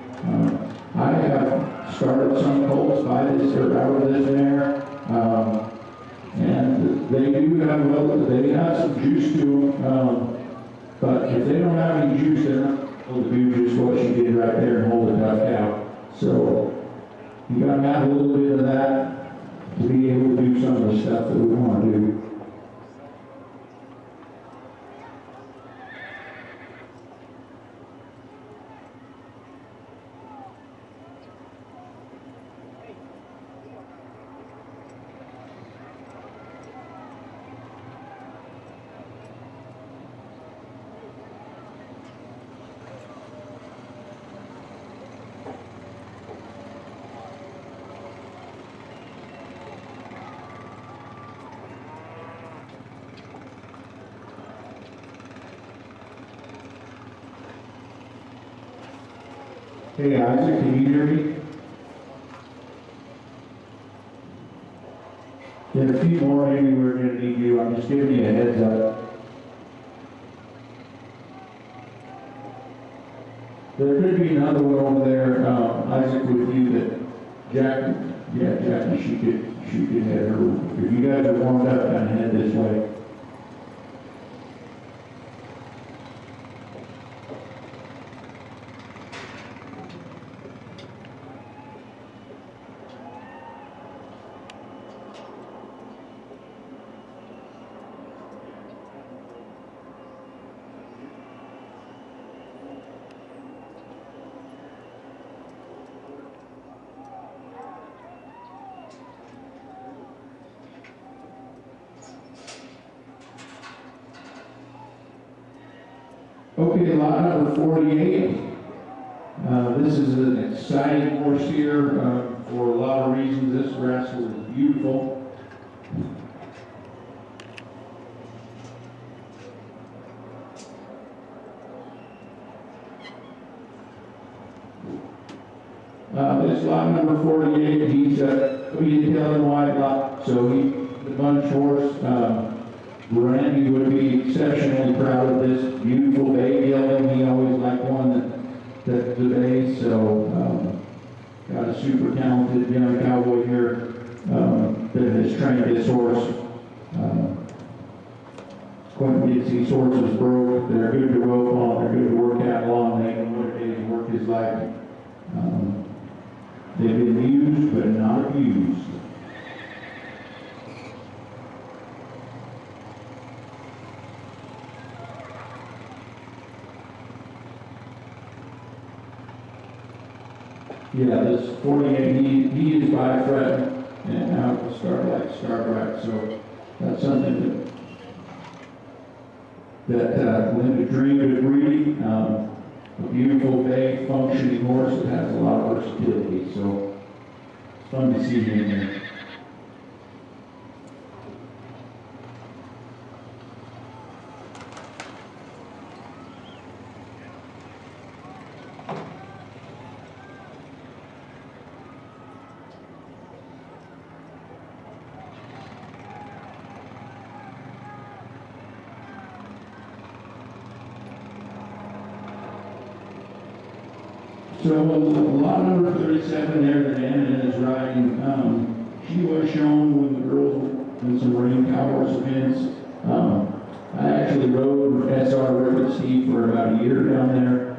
I have started some colts by this or out of this mare. And they do have, well, they have some juice to them. But if they don't have any juice, they're not able to do just what she did right there and hold a tough cow. So you gotta have a little bit of that to be able to do some of the stuff that we want to do. Hey Isaac, can you hear me? In a few more, maybe we're going to need you. I'm just giving you a heads up. There could be another one over there, Isaac, with you that Jackie, she could head her. If you guys are warmed up, kind of head this way. Okay, lot number 48. This is an exciting horse here for a lot of reasons. This rascal is beautiful. This lot number 48, he's a tail and wide lot, so the bunch horse. Randy would be exceptionally proud of this beautiful bay gelding. He always liked one that's the bay, so got a super talented young cowboy here that has trained this horse. Quentin gets these horses broke. They're good to rope on. They're good to work out long. They know what it is to work his life. They've been used but not abused. Yeah, this 48, he is by Fred, and out of the start right, so that's something that Linda dreamed of breeding. A beautiful, bay, functioning horse that has a lot of versatility, so it's fun to see him in there. So lot number 37 there that Anna is riding, she was shown when the girls were in some ring cowhorse events. I actually rode SR Rivet Steve for about a year down there.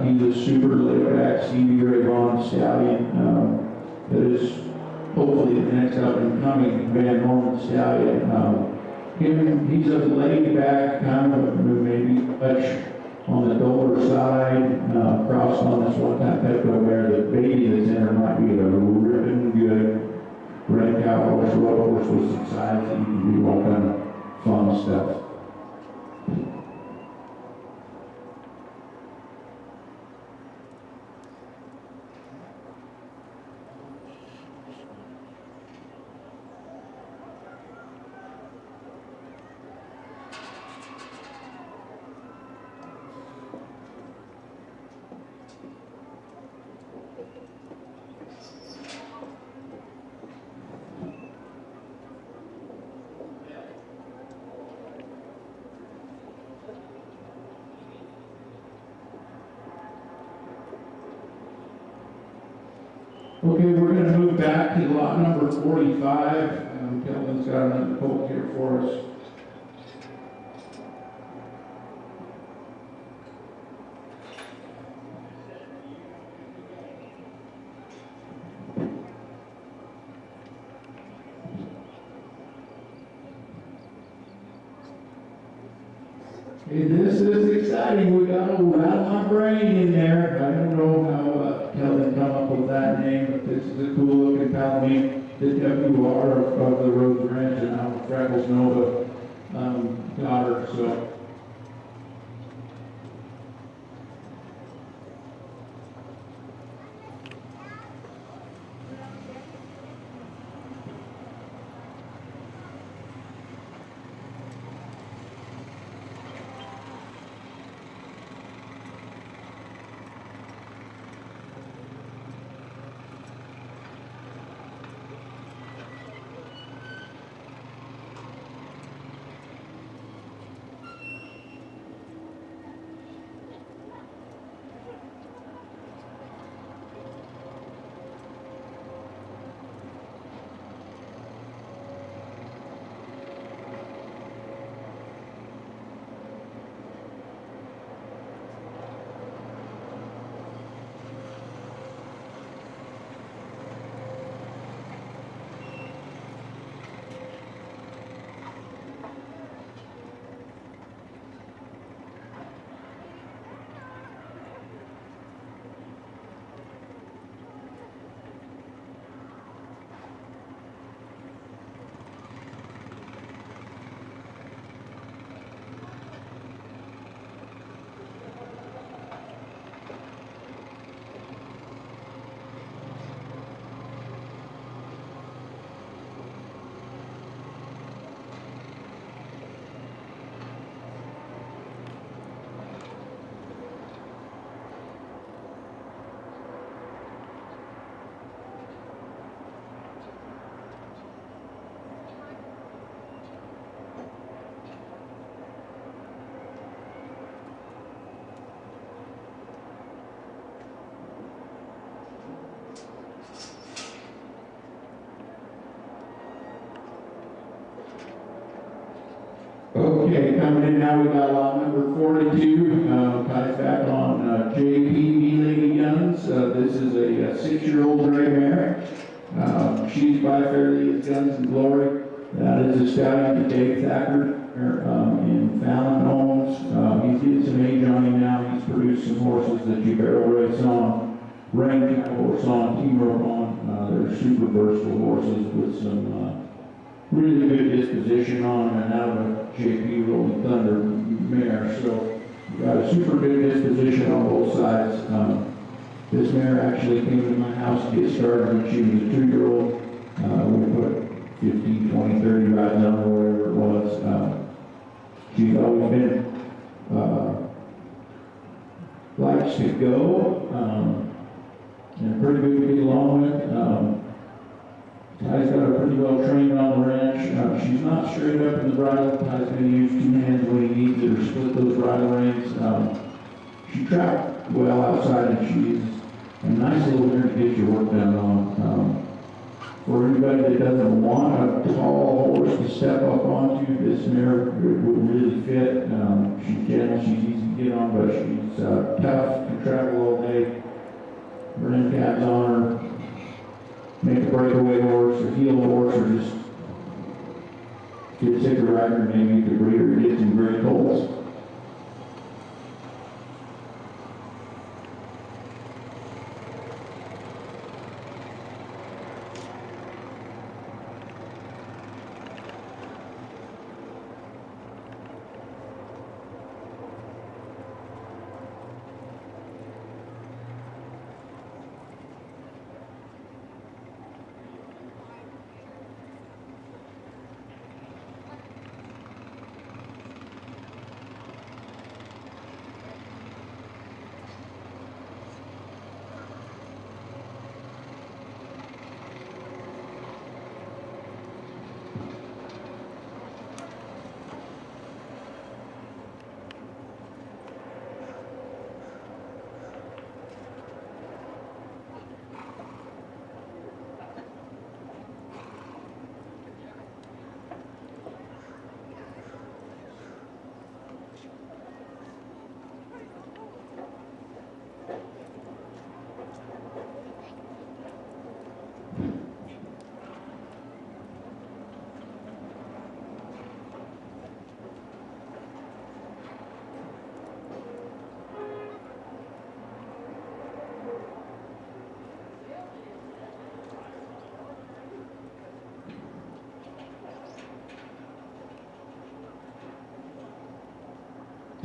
He's a super laid back Stevie Ray Vaughan stallion that is hopefully the next up and coming Van Norman stallion. He's a laid back kind of maybe much on the duller side, crossed on this one-time Petco mare. The baby that's in her might be a ripping good red cow horse, road horse with some sides that you can do all kind of fun stuff. Okay, we're going to move back to lot number 45. Kelvin's got another colt here for us. Hey, this is exciting. We got a Rattle My Brain in there. I don't know how Kelvin come up with that name, but this is a cool looking Palomino. The WR of the Rose Ranch and now Freckles Nova daughter. So. Okay, coming in now, we got lot number 42, ties back on JP Lady Guns. This is a 6-year-old gray mare. She's by Fairley's Guns and Glory. That is a stallion that Dave Thacker in Fallon owns. He's getting some age on him now. He's produced some horses that you barrel race on, ring horse on, team rope on. They're super versatile horses with some really good disposition on and out of a JP Rolling Thunder mare. So we got a super good disposition on both sides. This mare actually came to my house to get started when she was a 2-year-old. We put 15, 20, 30 rides on her, whatever it was. She's always been likes to go and pretty good to get along with. Ty's got her pretty well trained on the ranch. She's not straight up in the bridle. Ty's going to use 2 hands when he needs it or split those bridle reins. She tracked well outside and she's a nice little mare to get your work done on. For anybody that doesn't want a tall horse to step up onto, this mare would really fit. She's gentle, she's easy to get on, but she's tough, can travel all day. Rim cabs on her. Make a breakaway horse or heel horse or just get sick of riding her, maybe you could breed her to get some great colts.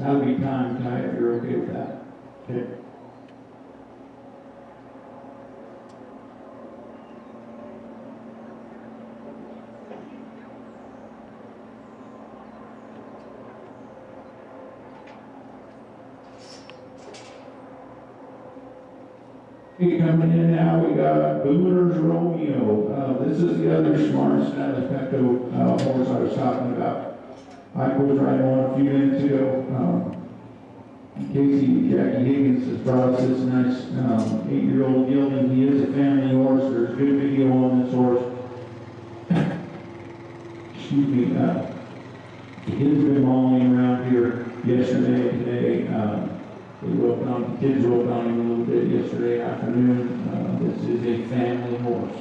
That'll be time, Ty, if you're okay with that. Okay. Okay, coming in now, we got Boomer's Romeo. This is the other smart Stanley Pecto horse I was talking about. I was riding one a few minutes ago. Jackie Higgins has brought us this nice 8-year-old gelding. He is a family horse. There's good video on this horse. Excuse me. He has been mauling around here yesterday, today. The kids roped on him a little bit yesterday afternoon. This is a family horse.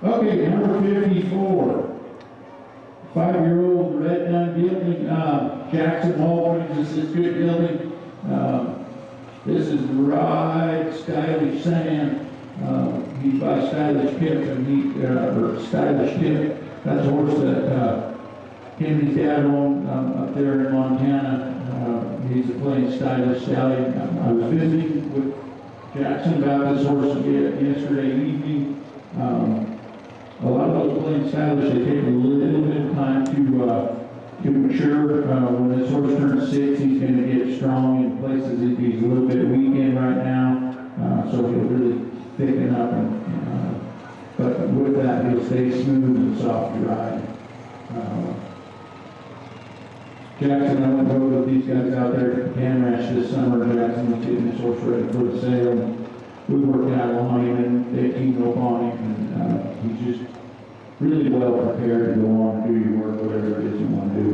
Okay, number 54. 5-year-old red dun gelding, Jackson Hall brings us this good gelding. This is right stylish Sam. He's by Stylish Tip, and or Stylish Tip. That's a horse that him and his dad own up there in Montana. He's a plain stylish stallion. I was visiting with Jackson about this horse yesterday evening. A lot of those plain stylish, they take a little bit of time to mature. When this horse turns 6, he's going to get strong in places that he's a little bit weak in right now. So he'll really thicken up, but with that, he'll stay smooth and soft to ride. Jackson, I went over with these guys out there at the Can Ranch this summer. Jackson was getting this horse ready for the sale. We worked out on him, and they teamed up on him, and he's just really well prepared to go on and do your work, whatever it is you want to do.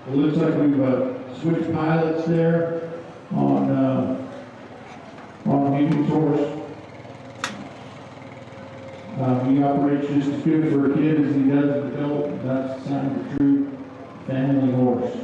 It looks like we've switched pilots there on Newton's horse. He operates just as good for a kid as he does an adult. That's the sign of a true family horse.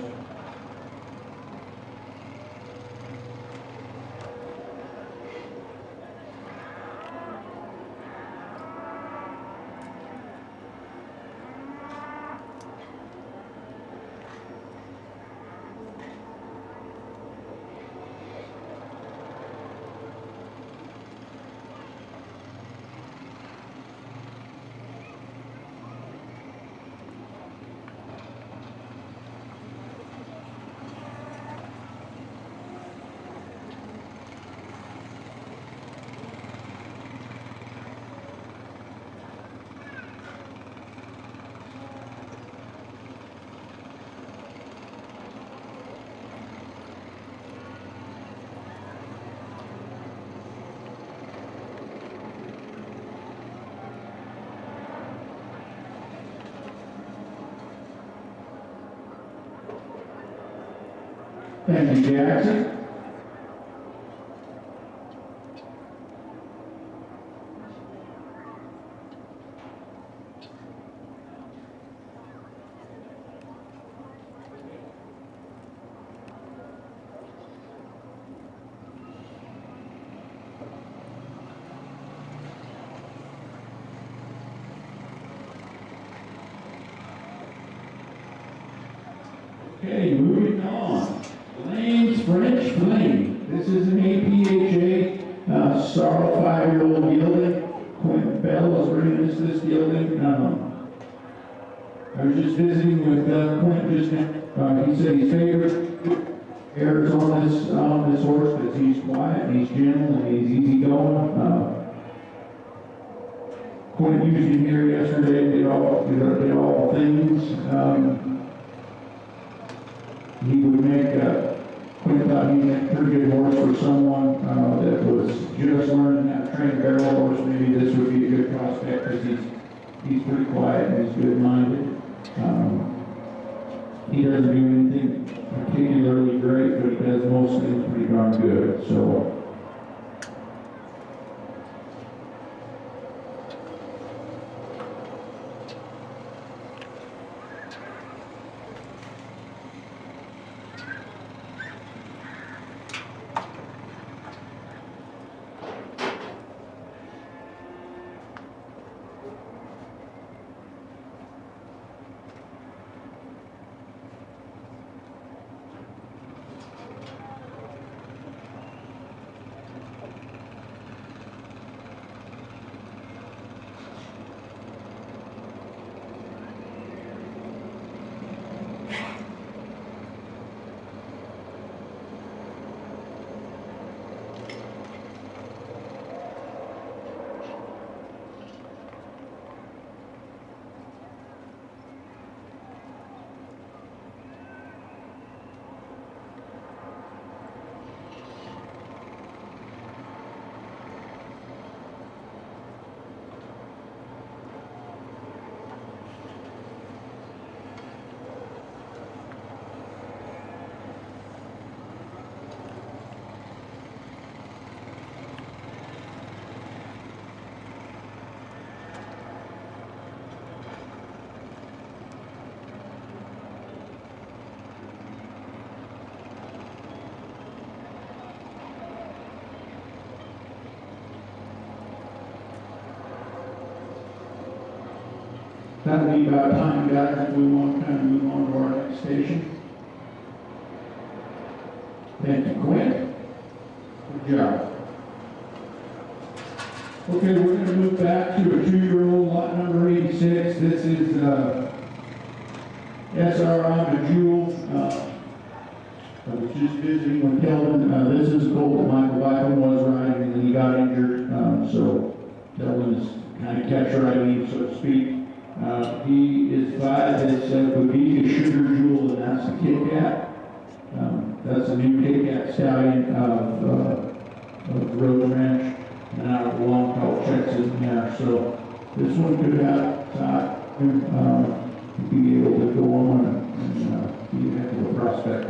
Thank you, Jackson. Okay, moving on. Lane's French Flame. This is an APHA sorrel 5-year-old gelding. Quentin Bell is bringing us this gelding. I was just visiting with Quentin just now. He said his favorite areas on this horse because he's quiet, and he's gentle, and he's easygoing. Quentin used him here yesterday. Did all the things. He would make Quentin thought he'd make a pretty good horse for someone that was just learning how to train a barrel horse. Maybe this would be a good prospect because he's pretty quiet and he's good-minded. He doesn't do anything particularly great, but he does most things pretty darn good. So. That'll be about time, guys, if we want to kind of move on to our next station. Thank you, Quinn. Good job. Okay, we're going to move back to a 2-year-old, lot number 86. This is SRI Majewel. I was just visiting with Kelvin. This is a colt that Michael Bachman was riding, and then he got injured. So Kelvin is kind of catch riding, so to speak. He is by this Bodega Sugar Jewel, and that's the Kit Kat. That's a new Kit Kat stallion of Rose Ranch, and out of Long Call checks in there. So this one could have be able to go on and be a heck of a prospect.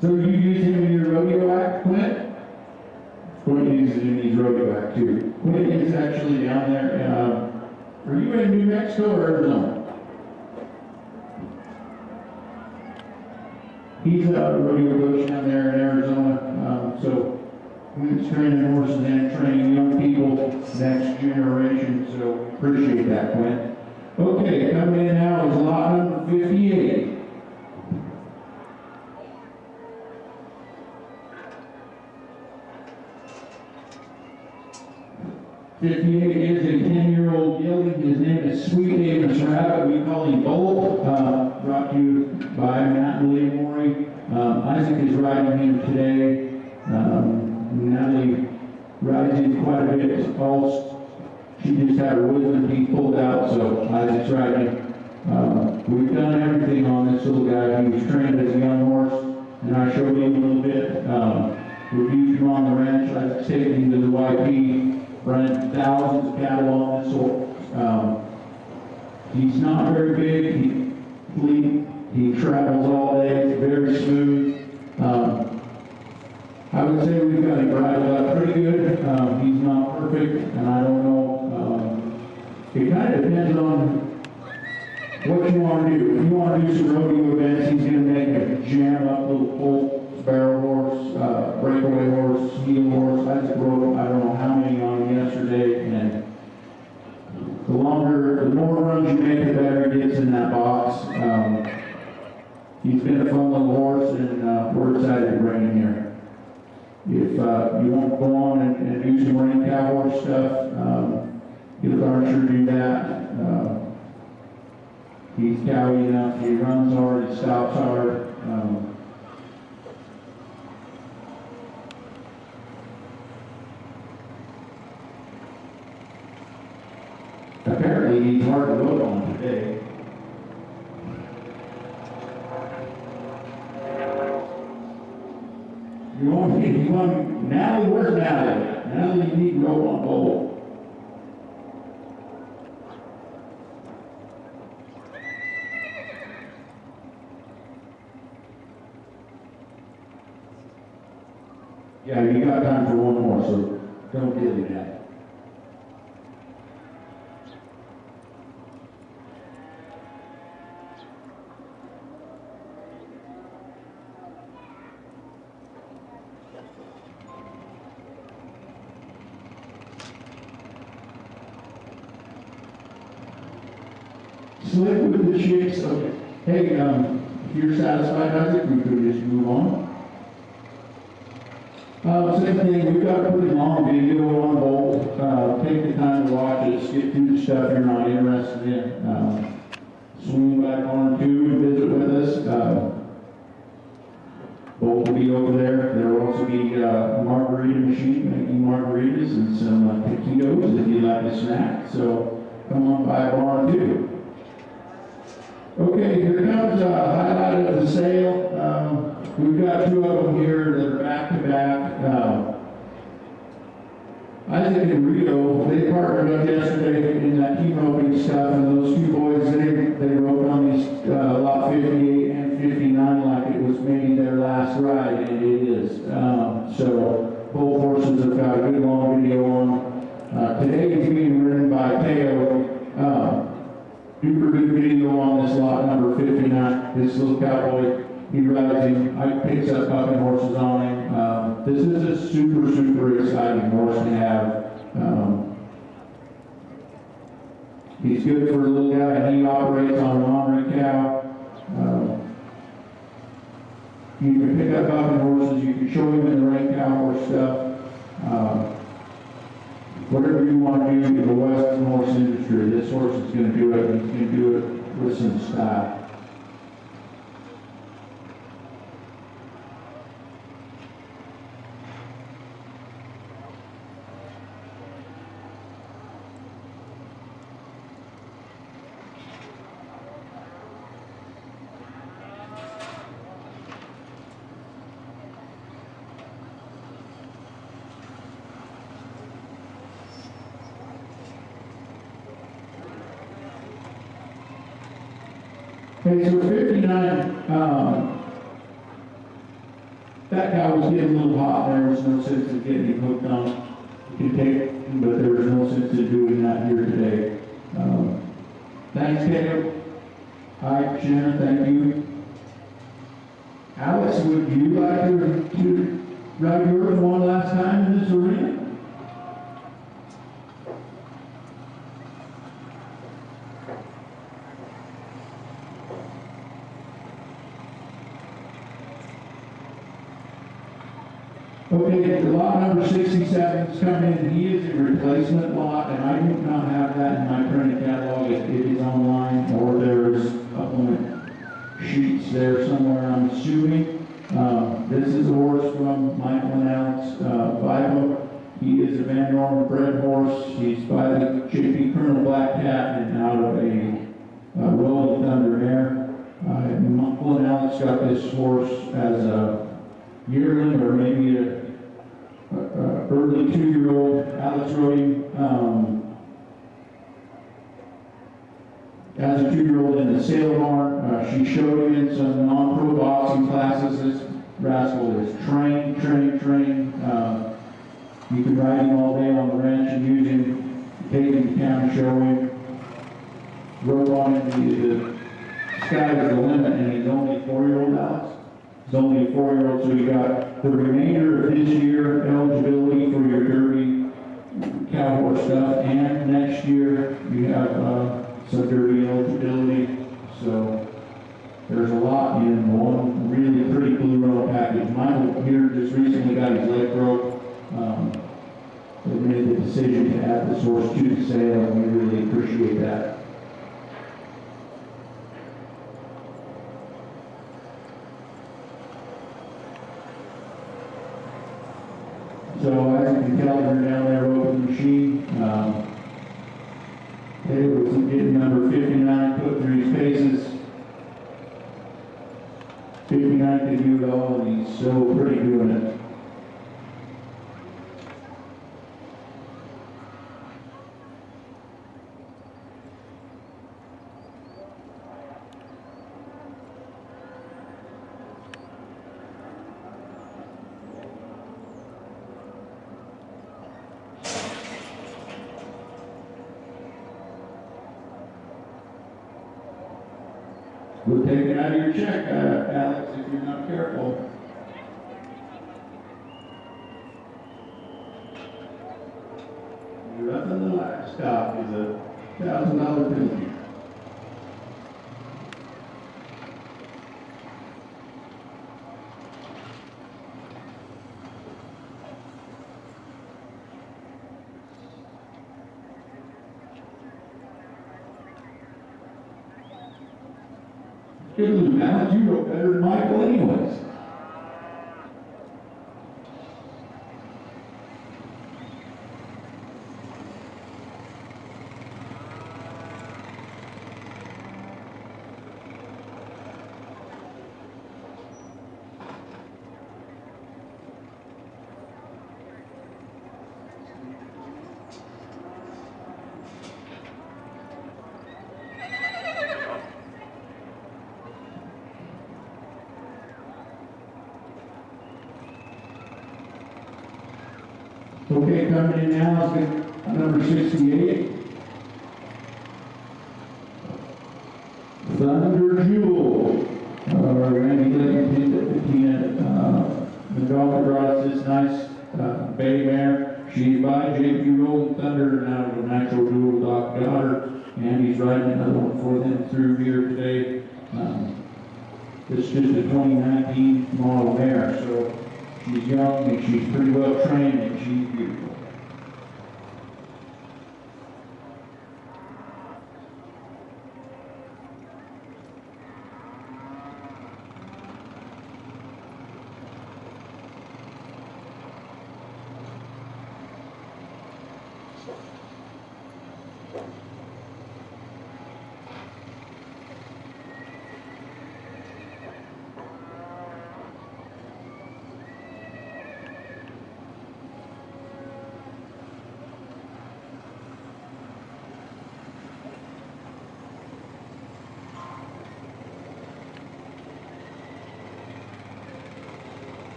So you use him in your rodeo act, Quint? Quint uses it in his rodeo act too. Quint is actually down there. Are you in New Mexico or Arizona? He's a rodeo coach down there in Arizona. So Quint's training horses and training young people, next generation. So appreciate that, Quint. Okay, coming in now is lot number 58. 58 is a 10-year-old gelding. His name is Sweet Davis Rabbit. We call him Bolt. Brought to you by Matt and Lee Morey. Isaac is riding him today. Natalie rides him quite a bit. She just had her wisdom teeth pulled out, so Isaac's riding. We've done everything on this little guy. He was trained as a young horse, and I showed him a little bit. We've used him on the ranch. Isaac's taken him to the YP. Running thousands of cattle on this horse. He's not very big. He travels all day. It's very smooth. I would say we've got him bridled up pretty good. He's not perfect, and I don't know. It kind of depends on what you want to do. If you want to do some rodeo events, he's going to make a jam up little colt, barrel horse, breakaway horse, heel horse. I just broke, I don't know how many on him yesterday, and the more runs you make, the better he gets in that box. He's been a fun little horse, and we're excited to bring him here. If you want to go on and do some ring cow horse stuff, he'll darn sure do that. He's cowy enough, he runs hard, he stops hard. Apparently, he's hard to load on today. You want Natalie? Where's Natalie? Natalie, you need to go on bowl. Yeah, you got time for one more, so don't dilly that. Slick with the chicks. Okay. Hey, if you're satisfied, Isaac, we could just move on. Same thing, we've got a pretty long video on both. Take the time to watch it, skip through the stuff you're not interested in. Swing back on too and visit with us. Both will be over there. There will also be a margarita machine making margaritas and some taquitos if you'd like a snack. So come on by bar too. Okay, here comes a highlight of the sale. We've got two of them here that are back to back. Isaac and Rito, they partnered up yesterday in that team roping stuff, and those two boys, they rode on these lot 58 and 59 like it was maybe their last ride, and it is. So both horses have got a good long video on. Today is being ridden by Teo. Super good video on this lot number 59. This little cowboy, he rides him, picks up puppy horses on him. This is a super exciting horse to have. He's good for a little guy, and he operates on an ornery cow. You can pick up puppy horses, you can show him in the right cow horse stuff. Whatever you want to do in the Western horse industry, this horse is going to do it. He's going to do it with some style. Okay, so 59, that cow was getting a little hot. There was no sense in getting him hooked on. You can take it, but there was no sense in doing that here today. Thanks, Caleb. Hi, Shannon, thank you. Alex, would you like to ride yours one last time in this arena? Okay, the lot number 67 is coming in. He is a replacement lot, and I do not have that in my printed catalog. It is online, or there's supplement sheets there somewhere, I'm assuming. This is a horse from Michael and Alex Bible. He is a Van Norman bred horse. He's by the JP Colonel Black Cat and out of a Rolling Thunder mare. Michael and Alex got this horse as a yearling, or maybe a early 2-year-old. Alex rode him as a 2-year-old in the sale barn. She showed him in some non-pro boxing classes. This rascal is trained. You can ride him all day on the ranch and use him, take him to town, show him, rope on him. The sky is the limit, and he's only 4-year-old, Alex. He's only a 4-year-old, so you got the remainder of this year eligibility for your Derby cow horse stuff, and next year you have some Derby eligibility. So there's a lot in one really pretty blue roll package. Michael here just recently got his leg broke. They made the decision to add this horse to the sale, and we really appreciate that. So as you can tell, they're down there roping the machine. Taylor was getting number 59, put through his paces. 59 can do it all, and he's so pretty doing it. We'll take it out of your check, Alex, if you're not careful. You're up in the last stop is a $1,000 penalty. Good news, Alex, you wrote better than Michael anyways. Okay, coming in now is number 68. Thunder Jewel. Randy Livingston at 15. Madonna brought us this nice bay mare. She's by J.P. Rolling Thunder, and out of a natural jewel daughter. And he's riding another one for them through here today. This is just a 2019 model mare, so she's young and she's pretty well trained and she's beautiful.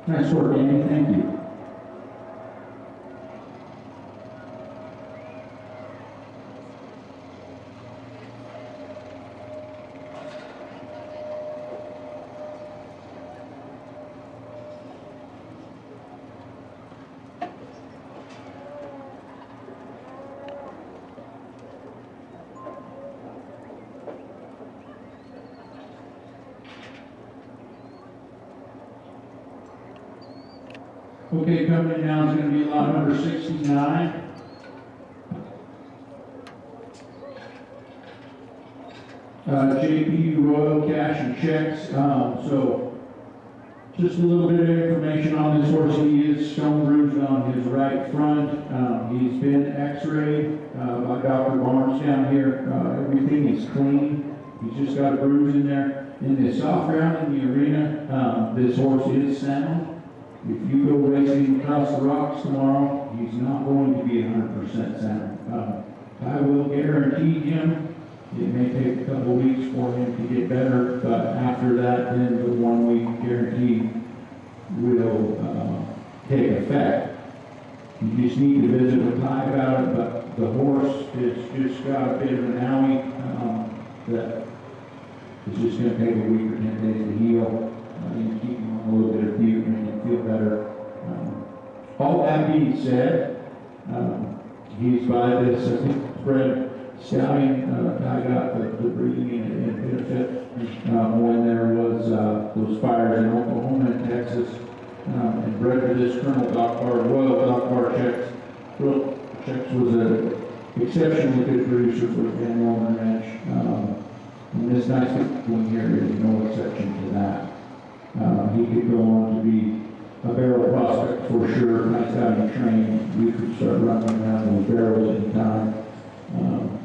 Nice work, Andy. Thank you. Okay, coming in now is going to be lot number 69. JP Royal Cash and Checks. So, just a little bit of information on this horse. He is stone bruised on his right front. He's been x-rayed by Dr. Barnes down here. Everything is clean. He's just got a bruise in there. In the soft ground in the arena, this horse is sound. If you go racing across the rocks tomorrow, he's not going to be 100% sound. I will guarantee him It may take a couple of weeks for him to get better, but after that, then the 1 week guarantee will take effect. You just need to visit with Ty about it, but the horse has just got a bit of an owie that is just going to take a week or 10 days to heal. You keep him on a little bit of butane and feel better. All that being said, he's by this, I think, bred stallion. I got the breeding and benefit when there was those fires in Oklahoma and Texas, and bred to this Colonel Royal Doc Bar Checks. Royal Checks was an exceptionally good producer for the Van Roman Ranch. And this nice one here is no exception to that. He could go on to be a barrel prospect for sure. Nice having trained. We could start running around those barrels anytime.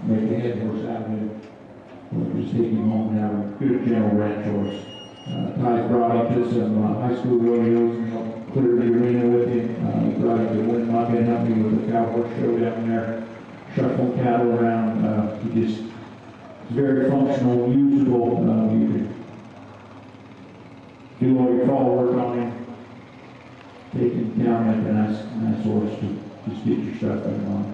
Make a head horse out of him. We'll just take him home and have a good gentle ranch horse. Ty brought him to some high school rodeos and helped clear the arena with him. He brought him to Win Mug and helped me with the cowboy show down there, shuffling cattle around. He just is very functional, usable. You could do all your fall work on him, take him down, make a nice horse to just get your stuff going on.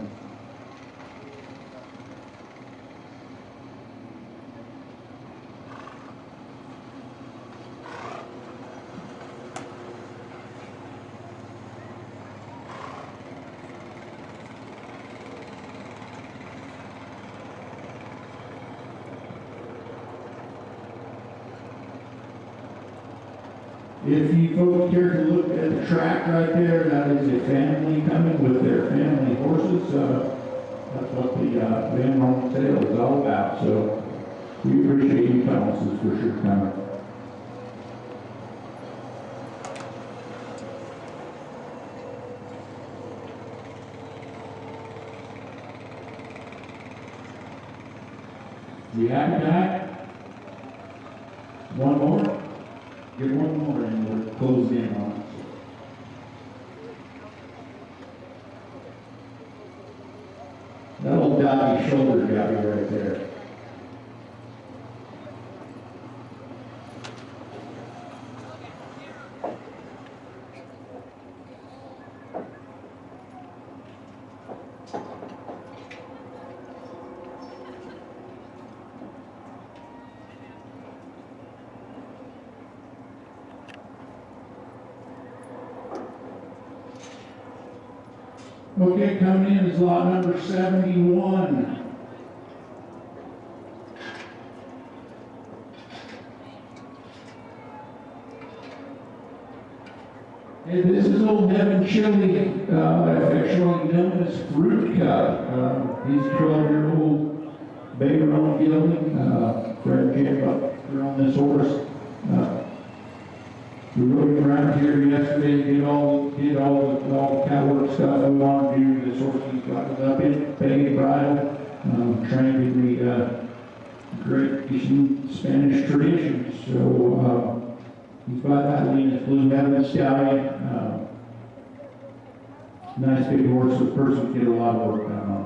If you folks care to look at the track right there, that is a family coming with their family horses. That's what the Van Roman sale is all about. So we appreciate you fellas for sure coming. You happy tonight? One more? Get one more and we're closed in on it. That old doggy shoulder got you right there. Okay, coming in is lot number 71. And this is old Devin Chili, affectionately known as Fruit Cup. He's a 12-year-old Bayron gelding. Fred Jim up here on this horse. We rode him around here yesterday, did all the catwork stuff we want to do. This horse he's got it up in, paid bridle, trained in the great Spanish tradition. So he's by that lean, this blue heaven stallion. Nice big horse, so the person can get a lot of work done on.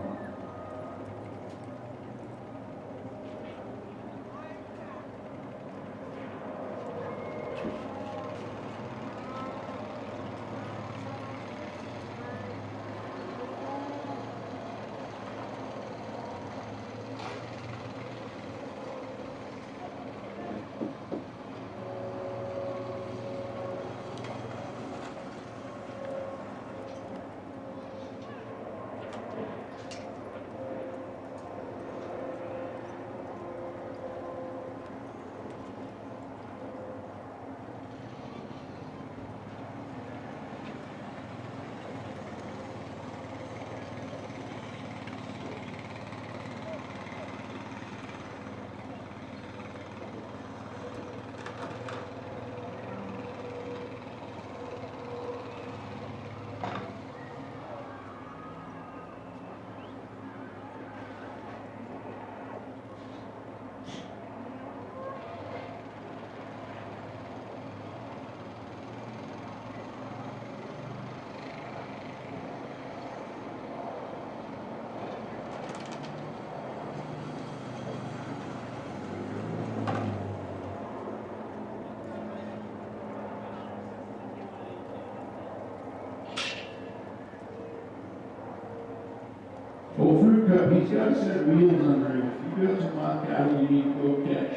he's got a set of wheels under him. If you got some wild cattle you need to go catch,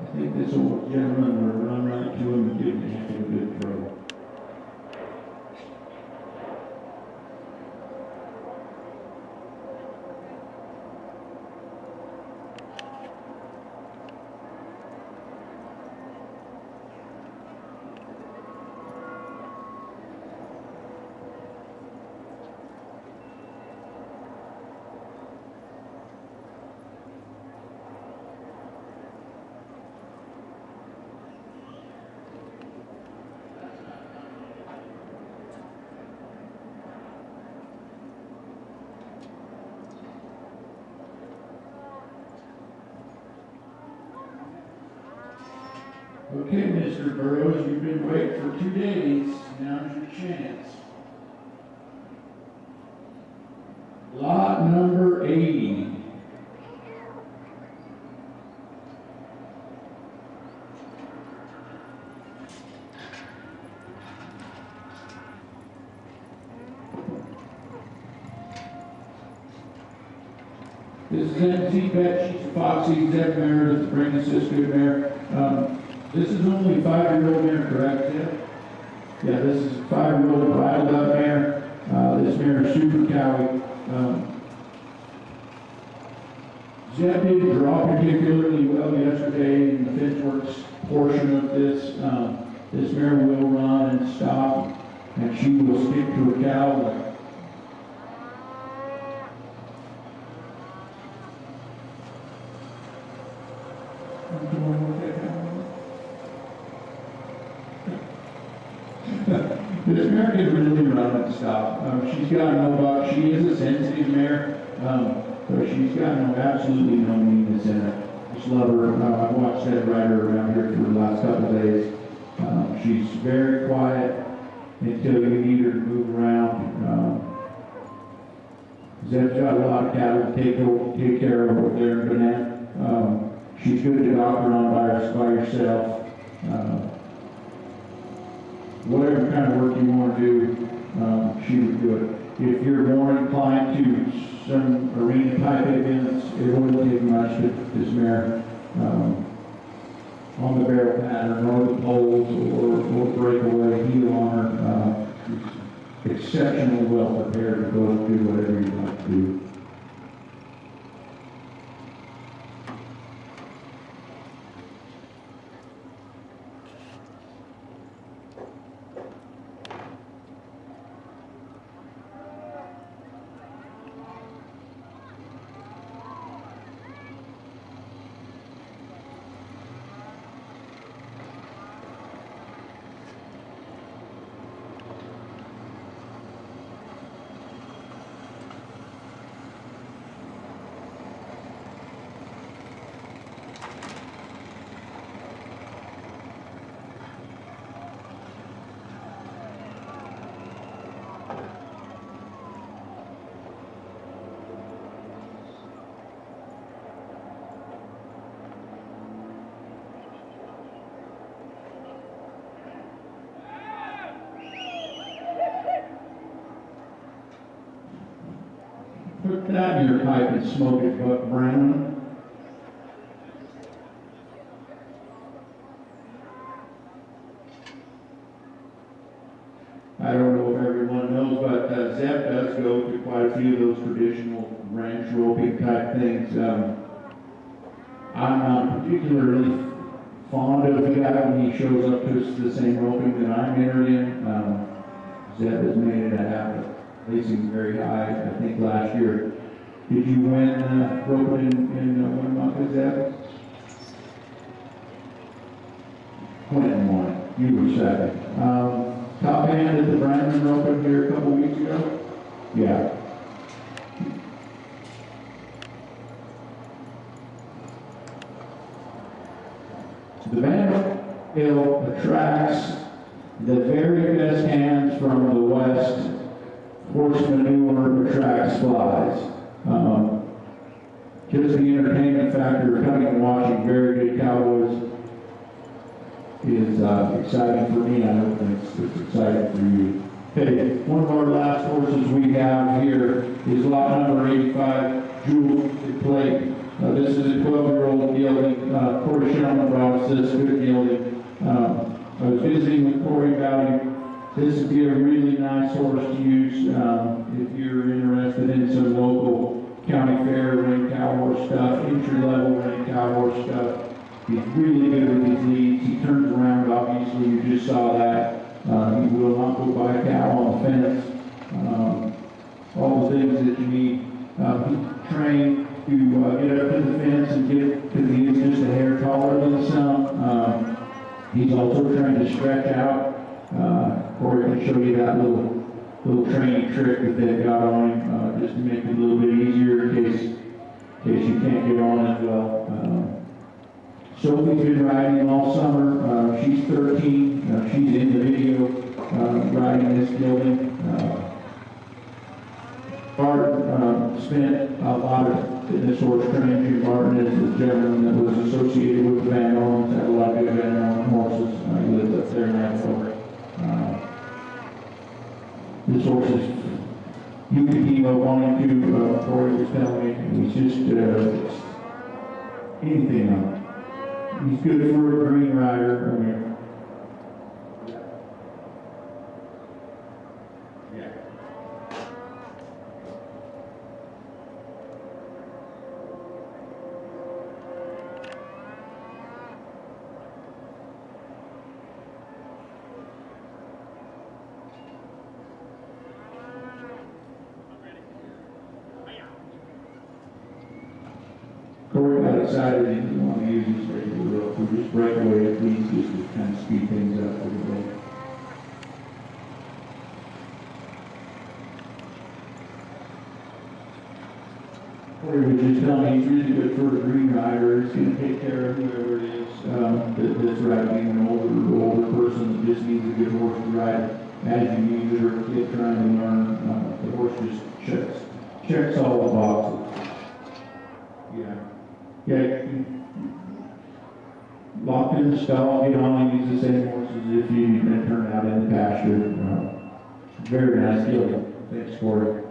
I think this old gentleman will run right to him and give him a heck of a good throw. Okay, Mr. Burrows, you've been waiting for 2 days. Now's your chance. Lot number 80. This is Sept. She's a foxy Sept mare that's bringing us this good mare. This is only a 5-year-old mare, correct, Sept? Yeah, this is a 5-year-old bridled up mare. This mare is super cowy. Sept did draw particularly well yesterday in the fence portion of this. This mare will run and stop, and she will stick to a cow. This mare can really run and stop. She's got no buck. She is a sensitive mare, but she's got absolutely no meanness in her. Just love her. I've watched that rider around here for the last couple of days. She's very quiet until you need her to move around. Zeb's got a lot of cattle to take care of over there in Banana. She's good to doctor on by yourself. Whatever kind of work you want to do, she would do it. If you're more inclined to some arena type events, it wouldn't take much to this mare on the barrel pattern or the poles or breakaway heel on her. Exceptionally well prepared to go do whatever you want to do. Put that in your pipe and smoke it, but Brown. I don't know if everyone knows, but Sept does go to quite a few of those traditional ranch roping type things. I'm not particularly fond of the guy when he shows up to the same roping that I'm entered in. Sept has made it a habit. Racing very high, I think last year. Did you win roping in one month, Sept? Quentin won. You were second. Top hand at the Brandon roping here a couple weeks ago? Yeah. The Vanderbilt attracts the very best hands from the West. Horse manure attracts flies. Just the entertainment factor of coming and watching very good cowboys is exciting for me. I hope it's exciting for you. Okay, one of our last horses we have here is lot number 85, Jewel Plate. This is a 12-year-old gelding. Corey Sherman brought us this good gelding. I was visiting with Corey about him. This would be a really nice horse to use if you're interested in some local county fair rank cow horse stuff, entry-level rank cow horse stuff. He's really good with his leads. He turns around, obviously, you just saw that. He will not go by a cow on the fence. All the things that you need. He's trained to get up to the fence and get, because he is just a hair taller than some. He's also trained to stretch out. Corey can show you that little training trick that they've got on him, just to make it a little bit easier in case you can't get on as well. Sophie's been riding him all summer. She's 13. She's in the video riding this gelding. Bart spent a lot of fitness horse training. Barton is the gentleman that was associated with Van Orens, had a lot of good Van Oren horses. He lives up there in Andover. This horse is, you could emo on him too, Corey was telling me. He's just anything on. He's good for a green rider. I mean, yeah. Corey got excited and didn't want to use his regular rope. We just break away at least just to kind of speed things up a little bit. Corey was just telling me he's really good for a green rider. He's going to take care of whoever it is that's riding, an older person that just needs a good horse to ride as you use it, or a kid trying to learn. The horse just checks all the boxes. Yeah. Yeah, locked in the stall, get on and use the same horse as if you're going to turn out in the pasture. Very nice deal. Thanks, Corey.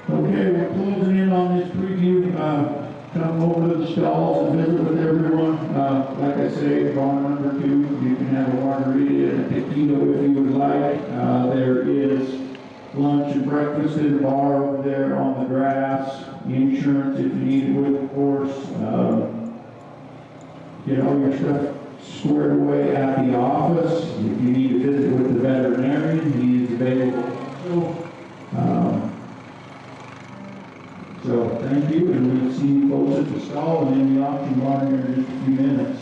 Okay, we're closing in on this preview. Come over to the stalls and visit with everyone. Like I say, bar number 2, you can have a margarita and a tequila if you would like. There is lunch and breakfast in the bar over there on the grass. Insurance if you need it with the horse. Get all your stuff squared away at the office. If you need to visit with the veterinarian, he is available. So thank you, and we'll see you folks at the stall and in the auction barn here in just a few minutes.